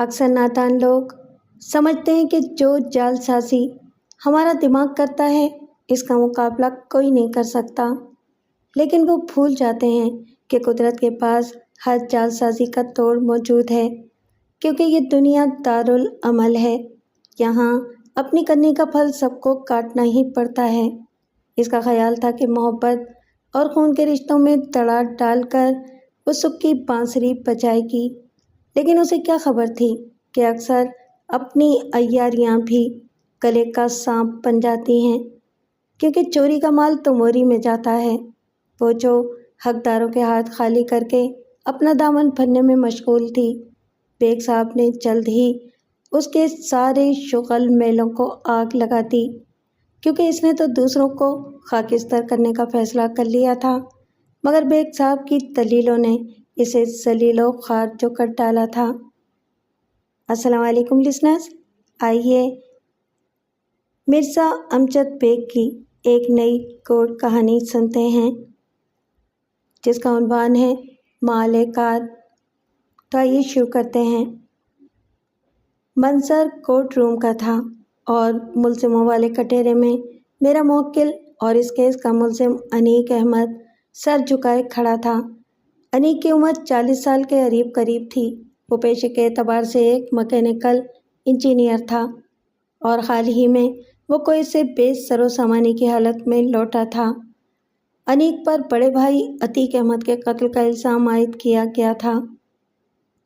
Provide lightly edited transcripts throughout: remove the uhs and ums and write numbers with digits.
اکثر نادان لوگ سمجھتے ہیں کہ جو جال سازی ہمارا دماغ کرتا ہے اس کا مقابلہ کوئی نہیں کر سکتا، لیکن وہ بھول جاتے ہیں کہ قدرت کے پاس ہر جال سازی کا توڑ موجود ہے، کیونکہ یہ دنیا دارالعمل ہے۔ یہاں اپنی کرنی کا پھل سب کو کاٹنا ہی پڑتا ہے۔ اس کا خیال تھا کہ محبت اور خون کے رشتوں میں دراڑ ڈال کر وہ سکھ کی بانسری بجائے گی، لیکن اسے کیا خبر تھی کہ اکثر اپنی عیاریاں بھی گلے کا سانپ بن جاتی ہیں، کیونکہ چوری کا مال تو موری میں جاتا ہے۔ وہ جو حقداروں کے ہاتھ خالی کر کے اپنا دامن بھرنے میں مشغول تھی، بیگ صاحب نے جلد ہی اس کے سارے شغل میلوں کو آگ لگا دی، کیونکہ اس نے تو دوسروں کو خاکستر کرنے کا فیصلہ کر لیا تھا، مگر بیگ صاحب کی دلیلوں نے اسے ذلیل و خوار جو کر ڈالا تھا۔ السلام علیکم لسنرز، آئیے مرزا امجد بیگ کی ایک نئی گوڑ کہانی سنتے ہیں جس کا عنوان ہے مال کار۔ تو آئیے شروع کرتے ہیں۔ منظر کورٹ روم کا تھا اور ملزموں والے کٹہرے میں میرا موکل اور اس کیس کا ملزم انیق احمد سر جھکائے کھڑا تھا۔ انیق کی عمر 40 سال کے قریب تھی۔ وہ پیشے کے اعتبار سے ایک مکینیکل انجینئر تھا اور حال ہی میں وہ کوئی سے بے سر و سامانی کی حالت میں لوٹا تھا۔ انیق پر بڑے بھائی عتیق احمد کے قتل کا الزام عائد کیا گیا تھا۔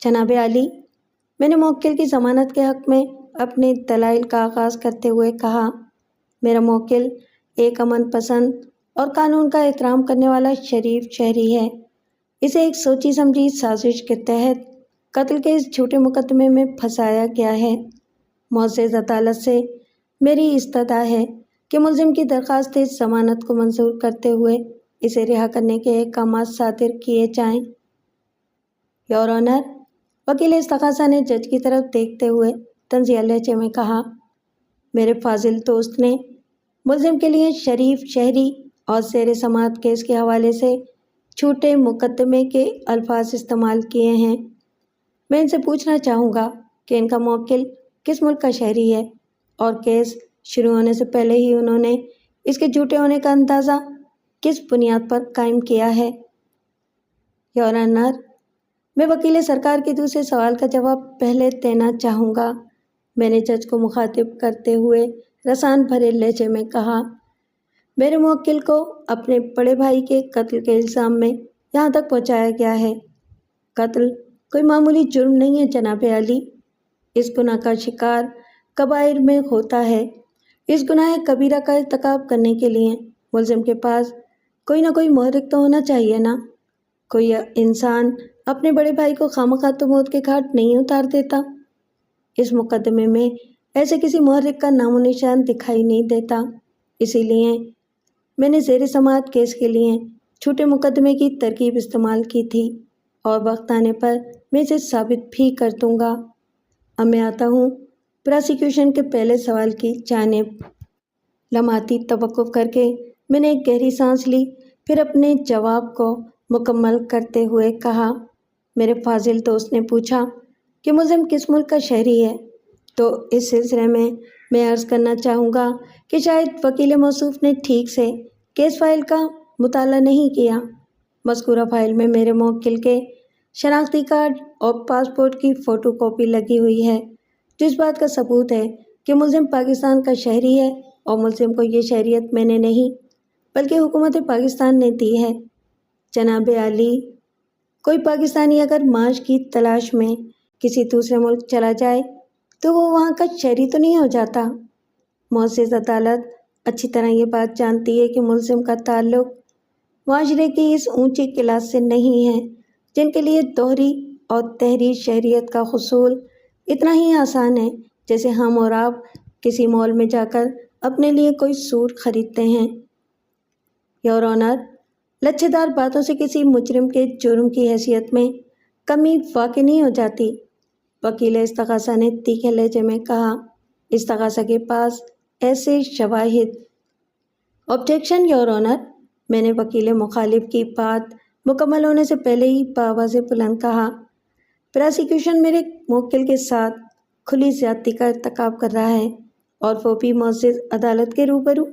جناب عالی، میں نے موکل کی ضمانت کے حق میں اپنے دلائل کا آغاز کرتے ہوئے کہا۔ میرا موکل ایک امن پسند اور قانون کا احترام کرنے والا شریف شہری ہے۔ اسے ایک سوچی سمجھی سازش کے تحت قتل کے اس جھوٹے مقدمے میں پھنسایا گیا ہے۔ معزز عدالت سے میری استدعا ہے کہ ملزم کی درخواست ضمانت کو منظور کرتے ہوئے اسے رہا کرنے کے احکامات صادر کیے جائیں۔ یور آنر، وکیل استغاثہ نے جج کی طرف دیکھتے ہوئے طنزیہ لہجے میں کہا۔ میرے فاضل دوست نے ملزم کے لیے شریف شہری اور زیر سماعت کیس کے حوالے سے جھوٹے مقدمے کے الفاظ استعمال کیے ہیں۔ میں ان سے پوچھنا چاہوں گا کہ ان کا موکل کس ملک کا شہری ہے اور کیس شروع ہونے سے پہلے ہی انہوں نے اس کے جھوٹے ہونے کا اندازہ کس بنیاد پر قائم کیا ہے؟ یور آنر، میں وکیل سرکار کے دوسرے سوال کا جواب پہلے دینا چاہوں گا۔ میں نے جج کو مخاطب کرتے ہوئے رسان بھرے لہجے میں کہا۔ میرے موکل کو اپنے بڑے بھائی کے قتل کے الزام میں یہاں تک پہنچایا گیا ہے۔ قتل کوئی معمولی جرم نہیں ہے جناب عالی۔ اس گناہ کا شکار کبائر میں ہوتا ہے۔ اس گناہ کبیرہ کا ارتکاب کرنے کے لیے ملزم کے پاس کوئی نہ کوئی محرک تو ہونا چاہیے نا۔ کوئی انسان اپنے بڑے بھائی کو خواہ تو موت کے گھاٹ نہیں اتار دیتا۔ اس مقدمے میں ایسے کسی محرک کا نام و نشان دکھائی نہیں دیتا، اسی لیے میں نے زیر سماعت کیس کے لیے جھوٹے مقدمے کی ترکیب استعمال کی تھی اور وقت آنے پر میں اسے ثابت بھی کر دوں گا۔ اب میں آتا ہوں پراسیکیوشن کے پہلے سوال کی جانب۔ لمحاتی توقف کر کے میں نے ایک گہری سانس لی، پھر اپنے جواب کو مکمل کرتے ہوئے کہا۔ میرے فاضل دوست نے پوچھا کہ ملزم کس ملک کا شہری ہے، تو اس سلسلے میں عرض کرنا چاہوں گا کہ شاید وکیل موصوف نے ٹھیک سے کیس فائل کا مطالعہ نہیں کیا۔ مذکورہ فائل میں میرے موکل کے شناختی کارڈ اور پاسپورٹ کی فوٹو کاپی لگی ہوئی ہے، جو اس بات کا ثبوت ہے کہ ملزم پاکستان کا شہری ہے اور ملزم کو یہ شہریت میں نے نہیں بلکہ حکومت پاکستان نے دی ہے۔ جناب عالی، کوئی پاکستانی اگر معاش کی تلاش میں کسی دوسرے ملک چلا جائے تو وہ وہاں کا شہری تو نہیں ہو جاتا۔ معزز عدالت اچھی طرح یہ بات جانتی ہے کہ ملزم کا تعلق معاشرے کی اس اونچی کلاس سے نہیں ہے جن کے لیے دوہری اور تحری شہریت کا حصول اتنا ہی آسان ہے جیسے ہم اور آپ کسی مال میں جا کر اپنے لیے کوئی سوٹ خریدتے ہیں۔ یور آنر، لچھے دار باتوں سے کسی مجرم کے جرم کی حیثیت میں کمی واقع نہیں ہو جاتی، وکیل استغاثہ نے تیکھے لہجے میں کہا۔ استغاثہ کے پاس ایسے شواہد۔ آبجیکشن یور آنر، میں نے وکیل مخالف کی بات مکمل ہونے سے پہلے ہی بآواز بلند کہا۔ پراسیکیوشن میرے موکل کے ساتھ کھلی زیادتی کا ارتکاب کر رہا ہے اور وہ بھی معزز عدالت کے روبرو۔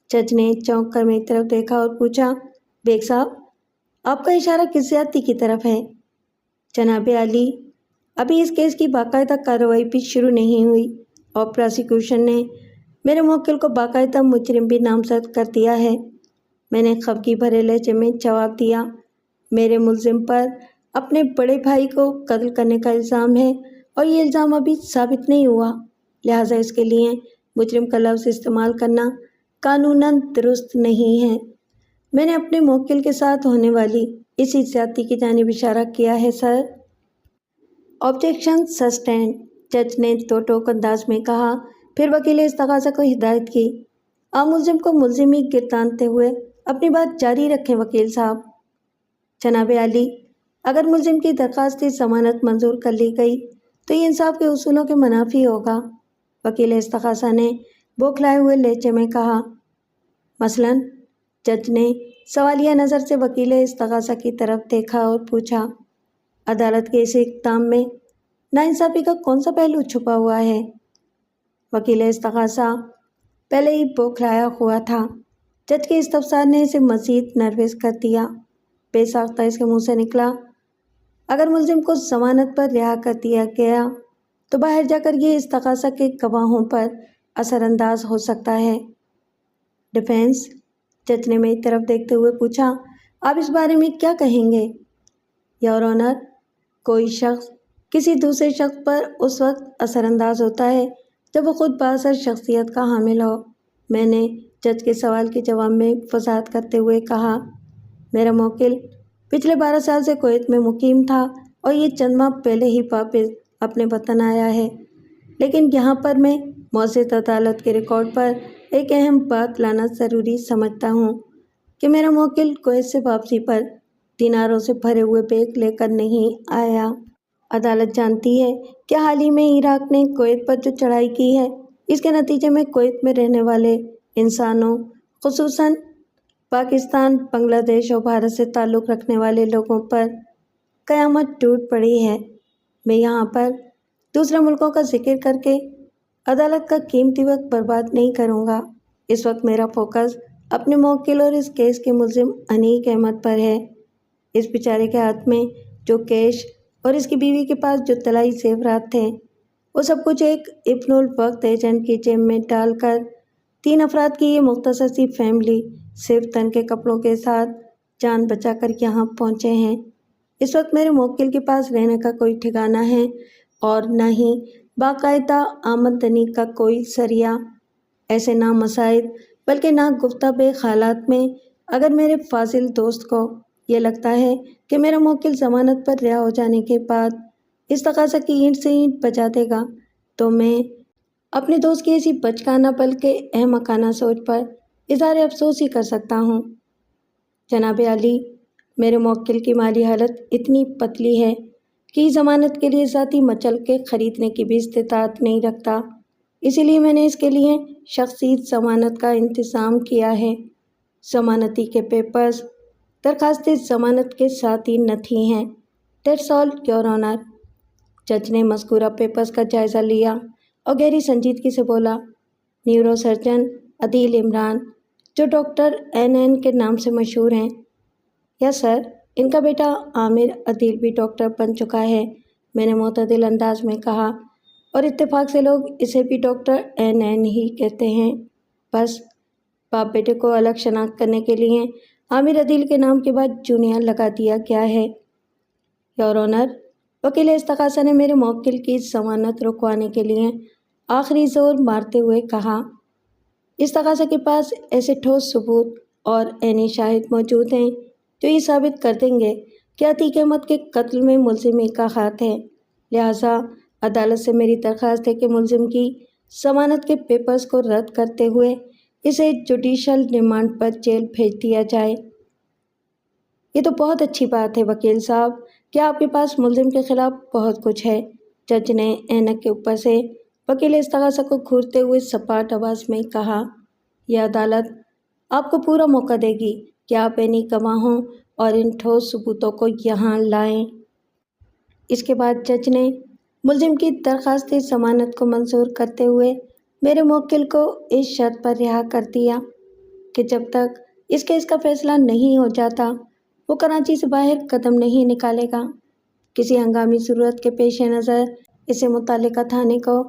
جج نے چونک کر میری طرف دیکھا اور پوچھا، بیگ صاحب، آپ کا اشارہ کس زیادتی کی طرف ہے؟ جناب عالی، ابھی اس کیس کی باقاعدہ کارروائی بھی شروع نہیں ہوئی اور پراسیکیوشن نے میرے موکل کو باقاعدہ مجرم بھی نامزد کر دیا ہے۔ میں نے خفگی بھرے لہجے میں جواب دیا، میرے ملزم پر اپنے بڑے بھائی کو قتل کرنے کا الزام ہے اور یہ الزام ابھی ثابت نہیں ہوا، لہٰذا اس کے لیے مجرم کا لفظ استعمال کرنا قانوناً درست نہیں ہے۔ میں نے اپنے موکل کے ساتھ ہونے والی اسی زیادتی کی جانب اشارہ کیا ہے سر۔ آبجیکشن سسٹینڈ، جج نے دو ٹوک انداز میں کہا، پھر وکیل استغاثہ کو ہدایت کی، آپ ملزم کو ملزمی گردانتے ہوئے اپنی بات جاری رکھیں وکیل صاحب۔ جناب عالی، اگر ملزم کی درخواست ضمانت منظور کر لی گئی تو یہ انصاف کے اصولوں کے منافی ہوگا، وکیل استغاثہ نے بوکھلائے ہوئے لہجے میں کہا۔ مثلاً؟ جج نے سوالیہ نظر سے وکیل استغاثہ کی طرف دیکھا اور پوچھا، عدالت کے اس اقدام میں ناانصافی کا کون سا پہلو چھپا ہوا ہے؟ وکیل استغاثہ پہلے ہی بوکھلایا ہوا تھا۔ جج کے استفسار نے اسے مزید نروس کر دیا۔ بے ساختہ اس کے منہ سے نکلا، اگر ملزم کو ضمانت پر رہا کر دیا گیا تو باہر جا کر یہ استغاثہ کے گواہوں پر اثر انداز ہو سکتا ہے۔ ڈیفینس، جج نے میری طرف دیکھتے ہوئے پوچھا، آپ اس بارے میں کیا کہیں گے؟ یور آنر، کوئی شخص کسی دوسرے شخص پر اس وقت اثر انداز ہوتا ہے جب وہ خود بااثر شخصیت کا حامل ہو۔ میں نے جج کے سوال کے جواب میں وضاحت کرتے ہوئے کہا، میرا موکل پچھلے 12 سال سے کویت میں مقیم تھا اور یہ چند ماہ پہلے ہی واپس اپنے وطن آیا ہے، لیکن یہاں پر میں معزز عدالت کے ریکارڈ پر ایک اہم بات لانا ضروری سمجھتا ہوں کہ میرا موکل کویت سے واپسی پر دیناروں سے بھرے ہوئے بیگ لے کر نہیں آیا۔ عدالت جانتی ہے کہ حال ہی میں عراق نے کویت پر جو چڑھائی کی ہے، اس کے نتیجے میں کویت میں رہنے والے انسانوں، خصوصاً پاکستان، بنگلہ دیش اور بھارت سے تعلق رکھنے والے لوگوں پر قیامت ٹوٹ پڑی ہے۔ میں یہاں پر دوسرے ملکوں کا ذکر کر کے عدالت کا قیمتی وقت برباد نہیں کروں گا۔ اس وقت میرا فوکس اپنے موکل اور اس کیس کے ملزم انیق احمد پر ہے۔ اس بیچارے کے ہاتھ میں جو کیش اور اس کی بیوی کے پاس جو طلائی زیورات تھے، وہ سب کچھ ایک ابن الوقت ایجنٹ کی جیب میں ڈال کر 3 افراد کی یہ مختصر سی فیملی صرف تن کے کپڑوں کے ساتھ جان بچا کر یہاں پہنچے ہیں۔ اس وقت میرے موکل کے پاس رہنے کا کوئی ٹھکانہ ہے اور نہ ہی باقاعدہ آمدنی کا کوئی ذریعہ۔ ایسے نامساعد بلکہ ناگفتہ حالات میں اگر میرے فاضل دوست کو یہ لگتا ہے کہ میرا موکل ضمانت پر رہا ہو جانے کے بعد استغاثہ کی اینٹ سے اینٹ بجا دے گا تو میں اپنے دوست کی ایسی بچکانہ بلکہ احمقانہ سوچ پر اظہار افسوس ہی کر سکتا ہوں۔ جناب عالی، میرے موکل کی مالی حالت اتنی پتلی ہے کہ ضمانت کے لیے ذاتی مچل کے خریدنے کی بھی استطاعت نہیں رکھتا، اسی لیے میں نے اس کے لیے شخصی ضمانت کا انتظام کیا ہے۔ ضمانتی کے پیپرز درخواست ضمانت کے ساتھ ہی نتھی ہیں۔ That's all your owner. جج نے مذکورہ پیپرز کا جائزہ لیا اور گہری سنجیدگی سے بولا، نیورو سرجن عدیل عمران، جو ڈاکٹر این کے نام سے مشہور ہیں۔ یس سر، ان کا بیٹا عامر عدیل بھی ڈاکٹر بن چکا ہے، میں نے معتدل انداز میں کہا، اور اتفاق سے لوگ اسے بھی ڈاکٹر این ہی کہتے ہیں۔ بس باپ بیٹے کو الگ شناخت کرنے کے لیے عامر عدیل کے نام کے بعد جونیئر لگا دیا گیا ہے۔ یور آنر، وکیل استغاثہ نے میرے موکل کی ضمانت رکوانے کے لیے آخری زور مارتے ہوئے کہا، استغاثہ کے پاس ایسے ٹھوس ثبوت اور عینی شاہد موجود ہیں جو یہ ثابت کر دیں گے کہ عتیق احمد کے قتل میں ملزمی کا ہاتھ ہے، لہٰذا عدالت سے میری درخواست ہے کہ ملزم کی ضمانت کے پیپرز کو رد کرتے ہوئے اسے جوڈیشل ریمانڈ پر جیل بھیج دیا جائے۔ یہ تو بہت اچھی بات ہے وکیل صاحب کہ آپ کے پاس ملزم کے خلاف بہت کچھ ہے، جج نے اینک کے اوپر سے وکیل استغاثہ کو گھورتے ہوئے سپاٹ آواز میں کہا، یہ عدالت آپ کو پورا موقع دے گی کہ آپ عینی گواہوں اور ان ٹھوس ثبوتوں کو یہاں لائیں۔ اس کے بعد جج نے ملزم کی درخواست ضمانت کو منظور کرتے ہوئے میرے موکل کو اس شرط پر رہا کر دیا کہ جب تک اس کیس کا فیصلہ نہیں ہو جاتا وہ کراچی سے باہر قدم نہیں نکالے گا۔ کسی ہنگامی ضرورت کے پیش نظر اسے متعلقہ تھانے کو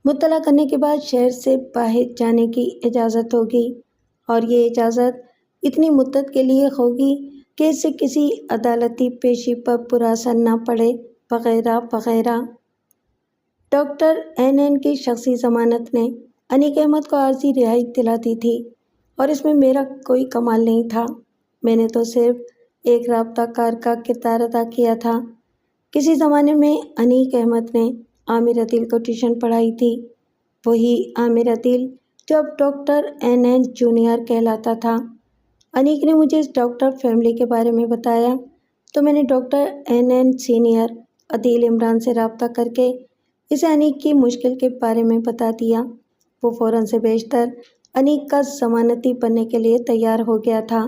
مطلع کرنے کے بعد شہر سے باہر جانے کی اجازت ہوگی، اور یہ اجازت اتنی مدت کے لیے ہوگی کہ اس سے کسی عدالتی پیشی پر برا اثر نہ پڑے، وغیرہ وغیرہ۔ ڈاکٹر این کی شخصی ضمانت نے انیق احمد کو عارضی رہائی دلا دی تھی، اور اس میں میرا کوئی کمال نہیں تھا۔ میں نے تو صرف ایک رابطہ کار کا کردار ادا کیا تھا۔ کسی زمانے میں انیق احمد نے عامر عدیل کو ٹیوشن پڑھائی تھی، وہی عامر عدیل جو اب ڈاکٹر این جونیئر کہلاتا تھا۔ انیق نے مجھے اس ڈاکٹر فیملی کے بارے میں بتایا تو میں نے ڈاکٹر این سینئر عدیل عمران سے رابطہ کر کے اسے انیق کی مشکل کے بارے میں بتا دیا۔ وہ فوراً سے بیشتر انیق کا ضمانتی بننے کے لیے تیار ہو گیا تھا۔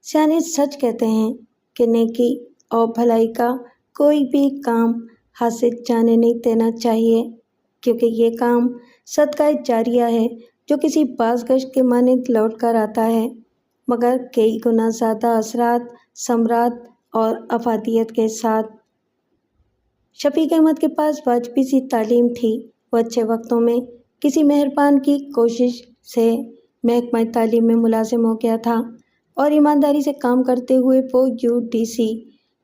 سیانے سچ کہتے ہیں کہ نیکی اور بھلائی کا کوئی بھی کام ہاتھ سے جانے نہیں دینا چاہیے، کیونکہ یہ کام صدقہ جاریہ ہے جو کسی بازگشت کے مانند لوٹ کر آتا ہے، مگر کئی گنا زیادہ اثرات، ثمرات اور افادیت کے ساتھ۔ شفیق احمد کے پاس واجبی سی تعلیم تھی۔ وہ اچھے وقتوں میں کسی مہربان کی کوشش سے محکمہ تعلیم میں ملازم ہو گیا تھا، اور ایمانداری سے کام کرتے ہوئے وہ UDC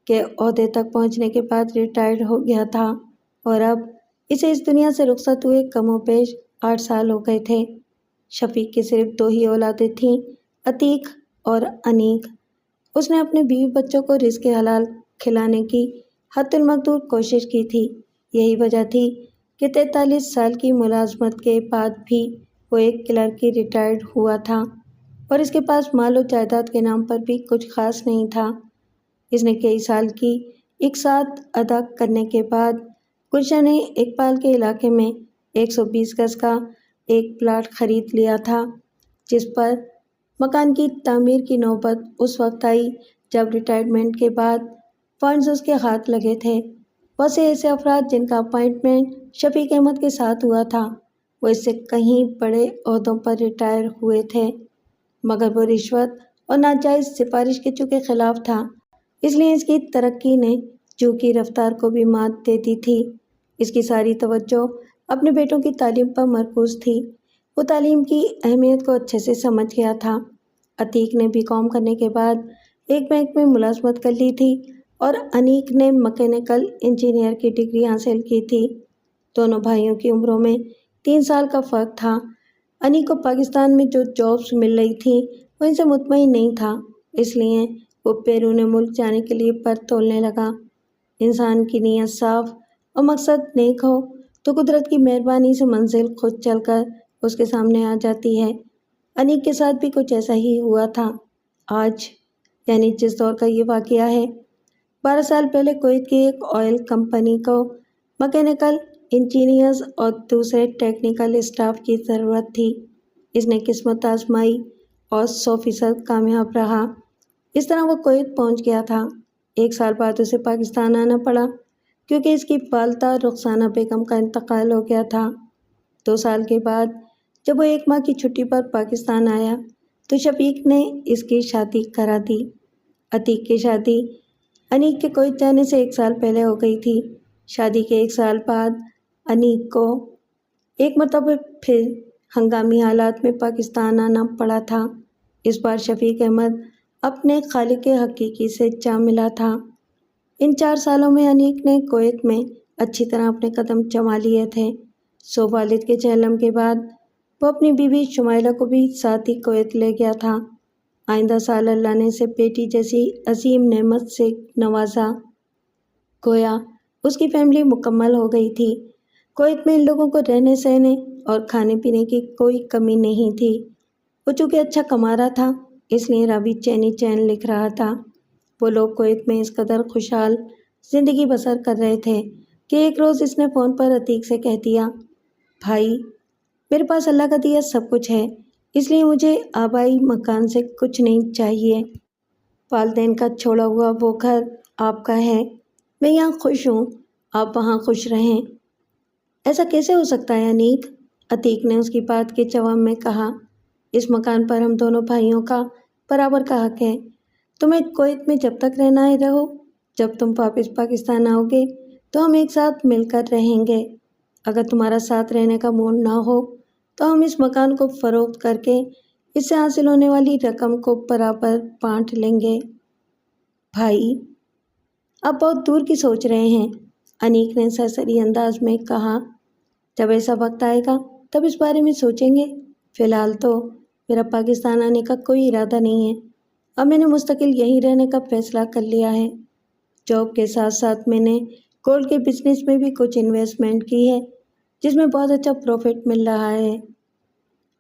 کے عہدے تک پہنچنے کے بعد ریٹائرڈ ہو گیا تھا، اور اب اسے اس دنیا سے رخصت ہوئے کم و بیش 8 سال ہو گئے تھے۔ شفیق کی صرف 2 ہی اولادیں تھیں، عتیق اور انیق۔ اس نے اپنے بیوی بچوں کو رزق حلال کھلانے کی حد المقدور کوشش کی تھی۔ یہی وجہ تھی کہ 43 سال کی ملازمت کے بعد بھی وہ ایک کلرک کی ریٹائرڈ ہوا تھا، اور اس کے پاس مال و جائیداد کے نام پر بھی کچھ خاص نہیں تھا۔ اس نے کئی سال کی اقساط ادا کرنے کے بعد گلشن اقبال کے علاقے میں 120 گز کا ایک پلاٹ خرید لیا تھا، جس پر مکان کی تعمیر کی نوبت اس وقت آئی جب ریٹائرمنٹ کے بعد فنڈز اس کے ہاتھ لگے تھے۔ بہت سے ایسے افراد جن کا اپائنٹمنٹ شفیق احمد کے ساتھ ہوا تھا، وہ اس سے کہیں بڑے عہدوں پر ریٹائر ہوئے تھے، مگر وہ رشوت اور ناجائز سفارش کے چونکہ خلاف تھا، اس لیے اس کی ترقی نے جو کی رفتار کو بھی مات دے دی تھی۔ اس کی ساری توجہ اپنے بیٹوں کی تعلیم پر مرکوز تھی۔ وہ تعلیم کی اہمیت کو اچھے سے سمجھ گیا تھا۔ عتیق نے BCom کرنے کے بعد ایک بینک میں ملازمت کر لی تھی، اور انیق نے مکینیکل انجینئر کی ڈگری حاصل کی تھی۔ دونوں بھائیوں کی عمروں میں 3 سال کا فرق تھا۔ انیق کو پاکستان میں جو جابس مل رہی تھیں وہ ان سے مطمئن نہیں تھا، اس لیے وہ بیرون ملک جانے کے لیے پر تولنے لگا۔ انسان کی نیت صاف اور مقصد نیک ہو تو قدرت کی مہربانی سے منزل خود چل کر اس کے سامنے آ جاتی ہے۔ انیق کے ساتھ بھی کچھ ایسا ہی ہوا تھا۔ آج یعنی جس دور کا یہ واقعہ ہے، 12 سال پہلے کویت کی ایک آئل کمپنی کو مکینیکل انجینئرز اور دوسرے ٹیکنیکل اسٹاف کی ضرورت تھی۔ اس نے قسمت آزمائی اور 100% کامیاب رہا۔ اس طرح وہ کویت پہنچ گیا تھا۔ 1 سال بعد اسے پاکستان آنا پڑا، کیونکہ اس کی والدہ رخسانہ بیگم کا انتقال ہو گیا تھا۔ 2 سال کے بعد جب وہ 1 ماہ کی چھٹی پر پاکستان آیا تو شفیق نے اس کی شادی کرا دی۔ عتیق کی شادی انیق کے کویت جانے سے 1 سال پہلے ہو گئی تھی۔ شادی کے 1 سال بعد انیق کو ایک مرتبہ پھر ہنگامی حالات میں پاکستان آنا پڑا تھا۔ اس بار شفیق احمد اپنے خالق حقیقی سے جا ملا تھا۔ ان 4 سالوں میں انیق نے کویت میں اچھی طرح اپنے قدم جما لیے تھے۔ سو والد کے چہلم کے بعد وہ اپنی بیوی شمائلہ کو بھی ساتھ ہی کویت لے گیا تھا۔ آئندہ سال اللہ نے اسے بیٹی جیسی عظیم نعمت سے نوازا۔ گویا اس کی فیملی مکمل ہو گئی تھی۔ کویت میں ان لوگوں کو رہنے سہنے اور کھانے پینے کی کوئی کمی نہیں تھی۔ وہ چونکہ اچھا کما رہا تھا، اس لیے راوی چینی چین لکھ رہا تھا۔ وہ لوگ کویت میں اس قدر خوشحال زندگی بسر کر رہے تھے کہ ایک روز اس نے فون پر عتیق سے کہہ دیا، بھائی میرے پاس اللہ کا دیا سب کچھ ہے، اس لیے مجھے آبائی مکان سے کچھ نہیں چاہیے۔ والدین کا چھوڑا ہوا وہ گھر آپ کا ہے، میں یہاں خوش ہوں، آپ وہاں خوش رہیں۔ ایسا کیسے ہو سکتا ہے انیک؟ عتیق نے اس کی بات کے جواب میں کہا۔ اس مکان پر ہم دونوں بھائیوں کا برابر کا حق ہے۔ تمہیں کویت میں جب تک رہنا ہے رہو، جب تم واپس پاکستان آؤ گے تو ہم ایک ساتھ مل کر رہیں گے۔ اگر تمہارا ساتھ رہنے کا موڈ نہ ہو تو ہم اس مکان کو فروخت کر کے اس سے حاصل ہونے والی رقم کو برابر بانٹ لیں گے۔ بھائی، آپ بہت دور کی سوچ رہے ہیں، انیک نے سرسری انداز میں کہا۔ جب ایسا وقت آئے گا تب اس بارے میں سوچیں گے۔ فی الحال تو میرا پاکستان آنے کا کوئی ارادہ نہیں ہے۔ اب میں نے مستقل یہیں رہنے کا فیصلہ کر لیا ہے۔ جاب کے ساتھ ساتھ میں نے گولڈ کے بزنس میں بھی کچھ انویسٹمنٹ کی ہے، جس میں بہت اچھا پروفٹ مل رہا ہے۔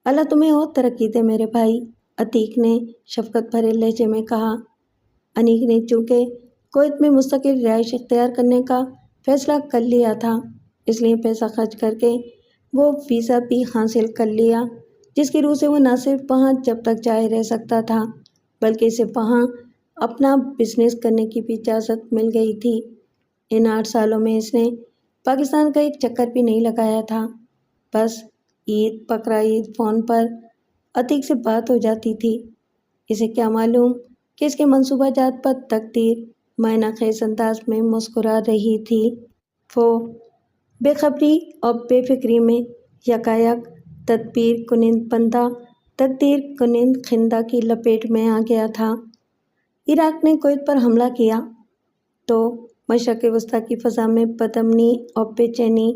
اللہ تمہیں اور ترقی دے میرے بھائی، عتیق نے شفقت بھرے لہجے میں کہا۔ انیک نے چونکہ کویت میں مستقل رہائش اختیار کرنے کا فیصلہ کر لیا تھا، اس لیے پیسہ خرچ کر کے وہ ویزا بھی حاصل کر لیا، جس کی روح سے وہ نہ صرف وہاں جب تک جائے رہ سکتا تھا بلکہ اسے وہاں اپنا بزنس کرنے کی بھی اجازت مل گئی تھی۔ ان 8 سالوں میں اس نے پاکستان کا ایک چکر بھی نہیں لگایا تھا۔ بس عید بقرعید فون پر عتیق سے بات ہو جاتی تھی۔ اسے کیا معلوم کہ اس کے منصوبہ جات پر تقدیر معنی خیز انداز میں مسکرا رہی تھی۔ وہ بے خبری اور بے فکری میں یکایک تدبیر کنند بندہ تقدیر کنند خندہ کی لپیٹ میں آ گیا تھا۔ عراق نے کویت پر حملہ کیا تو مشرق وسطیٰ کی فضا میں بدامنی اور بے چینی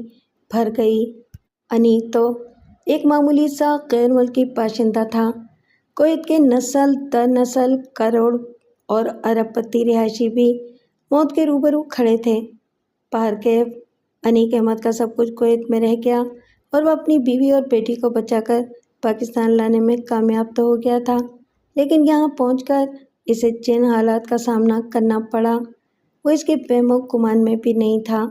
بھر گئی۔ انیک تو ایک معمولی سا غیر ملکی باشندہ تھا۔ کویت کے نسل در نسل کروڑ اور ارب پتی رہائشی بھی موت کے روبرو کھڑے تھے۔ بہرکیف انیک احمد کا سب کچھ کویت میں رہ گیا اور وہ اپنی بیوی اور بیٹی کو بچا کر پاکستان لانے میں کامیاب تو ہو گیا تھا، لیکن یہاں پہنچ کر اسے جن حالات کا سامنا کرنا پڑا وہ اس کے وہم و گمان میں بھی نہیں تھا۔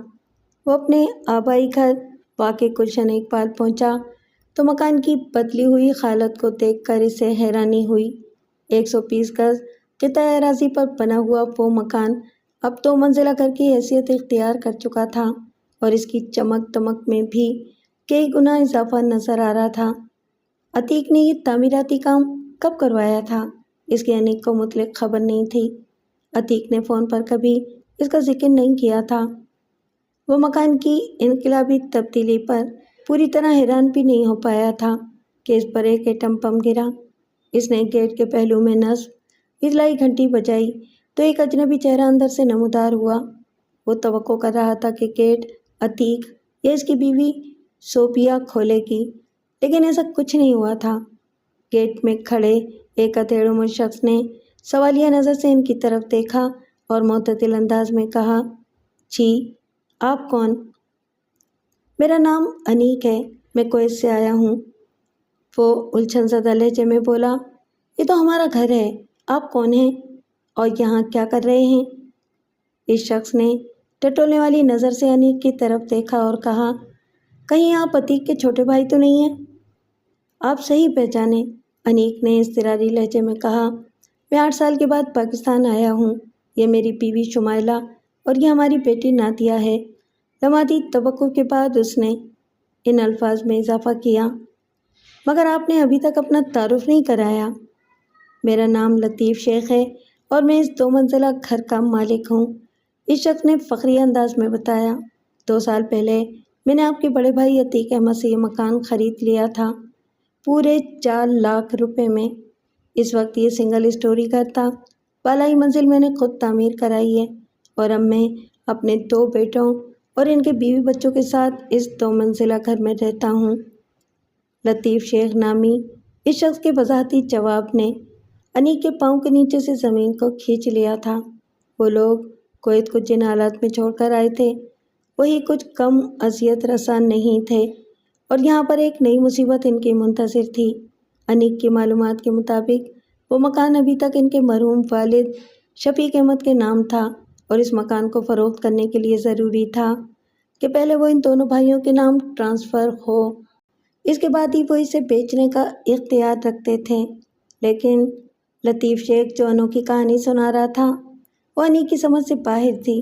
وہ اپنے آبائی گھر واقع گلشن اقبال پہنچا تو مکان کی بدلی ہوئی حالت کو دیکھ کر اسے حیرانی ہوئی۔ 120 گز قطع اراضی پر بنا ہوا وہ مکان اب 2 منزلہ گھر کی حیثیت اختیار کر چکا تھا اور اس کی چمک دمک میں بھی کئی گنا اضافہ نظر آ رہا تھا۔ عتیق نے یہ تعمیراتی کام کب کروایا تھا، اس کی انیک کو مطلق خبر نہیں تھی۔ عتیق نے فون پر کبھی اس کا ذکر نہیں کیا تھا۔ وہ مکان کی انقلابی تبدیلی پر پوری طرح حیران بھی نہیں ہو پایا تھا کہ اس پر ایک ایٹم بم گرا۔ اس نے گیٹ کے پہلو میں نصب اطلاعی گھنٹی بجائی تو ایک اجنبی چہرہ اندر سے نمودار ہوا۔ وہ توقع کر رہا تھا کہ گیٹ عتیق یا اس کی بیوی صوفیہ کھولے گی، لیکن ایسا کچھ نہیں ہوا تھا۔ گیٹ میں کھڑے ایک ادھیڑ عمر شخص نے سوالیہ نظر سے ان کی طرف دیکھا اور معتدل انداز میں کہا، جی آپ کون؟ میرا نام انیک ہے، میں کویت سے آیا ہوں۔ وہ الجھن زدہ لہجے میں بولا، یہ تو ہمارا گھر ہے، آپ کون ہیں اور یہاں کیا کر رہے ہیں؟ اس شخص نے ٹٹولنے والی نظر سے انیک کی طرف دیکھا اور کہا، کہیں آپ عتیق کے چھوٹے بھائی تو نہیں ہیں؟ آپ صحیح پہچانے، انیک نے اضطراری لہجے میں کہا، میں 8 سال کے بعد پاکستان آیا ہوں۔ یہ میری بیوی شمائلہ اور یہ ہماری بیٹی نادیہ ہے۔ لمحاتی توقع کے بعد اس نے ان الفاظ میں اضافہ کیا، مگر آپ نے ابھی تک اپنا تعارف نہیں کرایا۔ میرا نام لطیف شیخ ہے اور میں اس 2 منزلہ گھر کا مالک ہوں، اس شخص نے فخریہ انداز میں بتایا۔ 2 سال پہلے میں نے آپ کے بڑے بھائی عتیق احمد سے یہ مکان خرید لیا تھا، پورے 4 لاکھ روپے میں۔ اس وقت یہ سنگل اسٹوری گھر تھا، بالائی منزل میں نے خود تعمیر کرائی ہے اور اب میں اپنے 2 بیٹوں اور ان کے بیوی بچوں کے ساتھ اس 2 منزلہ گھر میں رہتا ہوں۔ لطیف شیخ نامی اس شخص کے وضاحتی جواب نے انیک کے پاؤں کے نیچے سے زمین کو کھینچ لیا تھا۔ وہ لوگ کویت کو جن حالات میں چھوڑ کر آئے تھے وہی کچھ کم اذیت رساں نہیں تھے اور یہاں پر ایک نئی مصیبت ان کی منتظر تھی۔ انیک کی معلومات کے مطابق وہ مکان ابھی تک ان کے مرحوم والد شفیق احمد کے نام تھا اور اس مکان کو فروخت کرنے کے لیے ضروری تھا کہ پہلے وہ ان دونوں بھائیوں کے نام ٹرانسفر ہو، اس کے بعد ہی وہ اسے بیچنے کا اختیار رکھتے تھے۔ لیکن لطیف شیخ جو انوکھی کہانی سنا رہا تھا وہ انیک کی سمجھ سے باہر تھی۔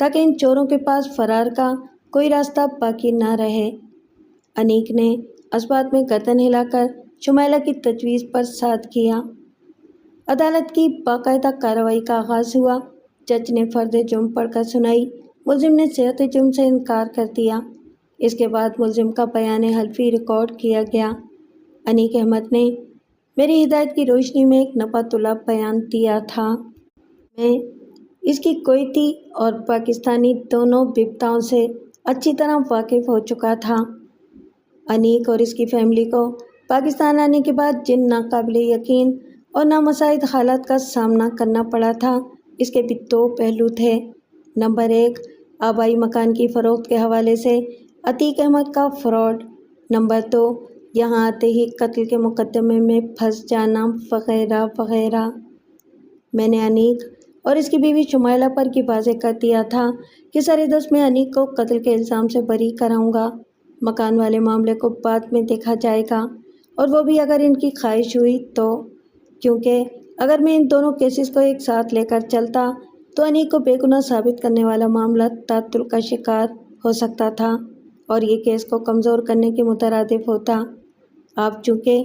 تاکہ ان چوروں کے پاس فرار کا کوئی راستہ باقی نہ رہے۔ انیک نے اس بات میں گردن ہلا کر شمیلہ کی تجویز پر ساتھ کیا۔ عدالت کی باقاعدہ کارروائی کا آغاز ہوا۔ جج نے فرد جرم پڑھ کر سنائی۔ ملزم نے صحت جرم سے انکار کر دیا۔ اس کے بعد ملزم کا بیان حلفی ریکارڈ کیا گیا۔ انیک احمد نے میری ہدایت کی روشنی میں ایک نفع طلب بیان دیا تھا۔ میں اس کی کویتی اور پاکستانی دونوں بپتاؤں سے اچھی طرح واقف ہو چکا تھا۔ انیک اور اس کی فیملی کو پاکستان آنے کے بعد جن ناقابل یقین اور نامساعد حالات کا سامنا کرنا پڑا تھا، اس کے بھی دو پہلو تھے۔ نمبر 1، آبائی مکان کی فروخت کے حوالے سے عتیق احمد کا فراڈ۔ نمبر 2، یہاں آتے ہی قتل کے مقدمے میں پھنس جانا وغیرہ وغیرہ۔ میں نے انیک اور اس کی بیوی شمیلہ پر یہ واضح کر دیا تھا کہ سر-دست میں انیک کو قتل کے الزام سے بری کراؤں گا۔ مکان والے معاملے کو بعد میں دیکھا جائے گا، اور وہ بھی اگر ان کی خواہش ہوئی تو، کیونکہ اگر میں ان دونوں کیسز کو ایک ساتھ لے کر چلتا تو انیک کو بے گناہ ثابت کرنے والا معاملہ تعطل کا شکار ہو سکتا تھا اور یہ کیس کو کمزور کرنے کے مترادف ہوتا۔ آپ چونکہ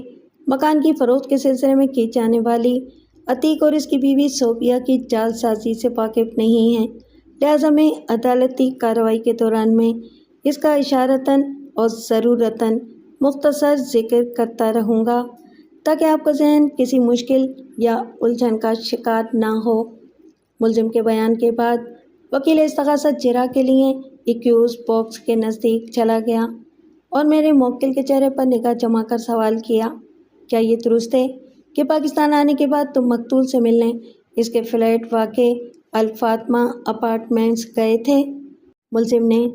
مکان کی فروخت کے سلسلے میں کی جانے والی عتیق اور اس کی بیوی صوفیہ کی جعل سازی سے واقف نہیں ہیں، لہٰذا میں عدالتی کارروائی کے دوران میں اس کا اشارتاً اور ضرورتاً مختصر ذکر کرتا رہوں گا تاکہ آپ کا ذہن کسی مشکل یا الجھن کا شکار نہ ہو۔ ملزم کے بیان کے بعد وکیل استغاثہ جرا کے لیے ایکیوز باکس کے نزدیک چلا گیا اور میرے موکل کے چہرے پر نگاہ جما کر سوال کیا، کیا یہ درست ہے کہ پاکستان آنے کے بعد تم مقتول سے ملنے اس کے فلیٹ واقع الفاطمہ اپارٹمنٹس گئے تھے؟ ملزم نے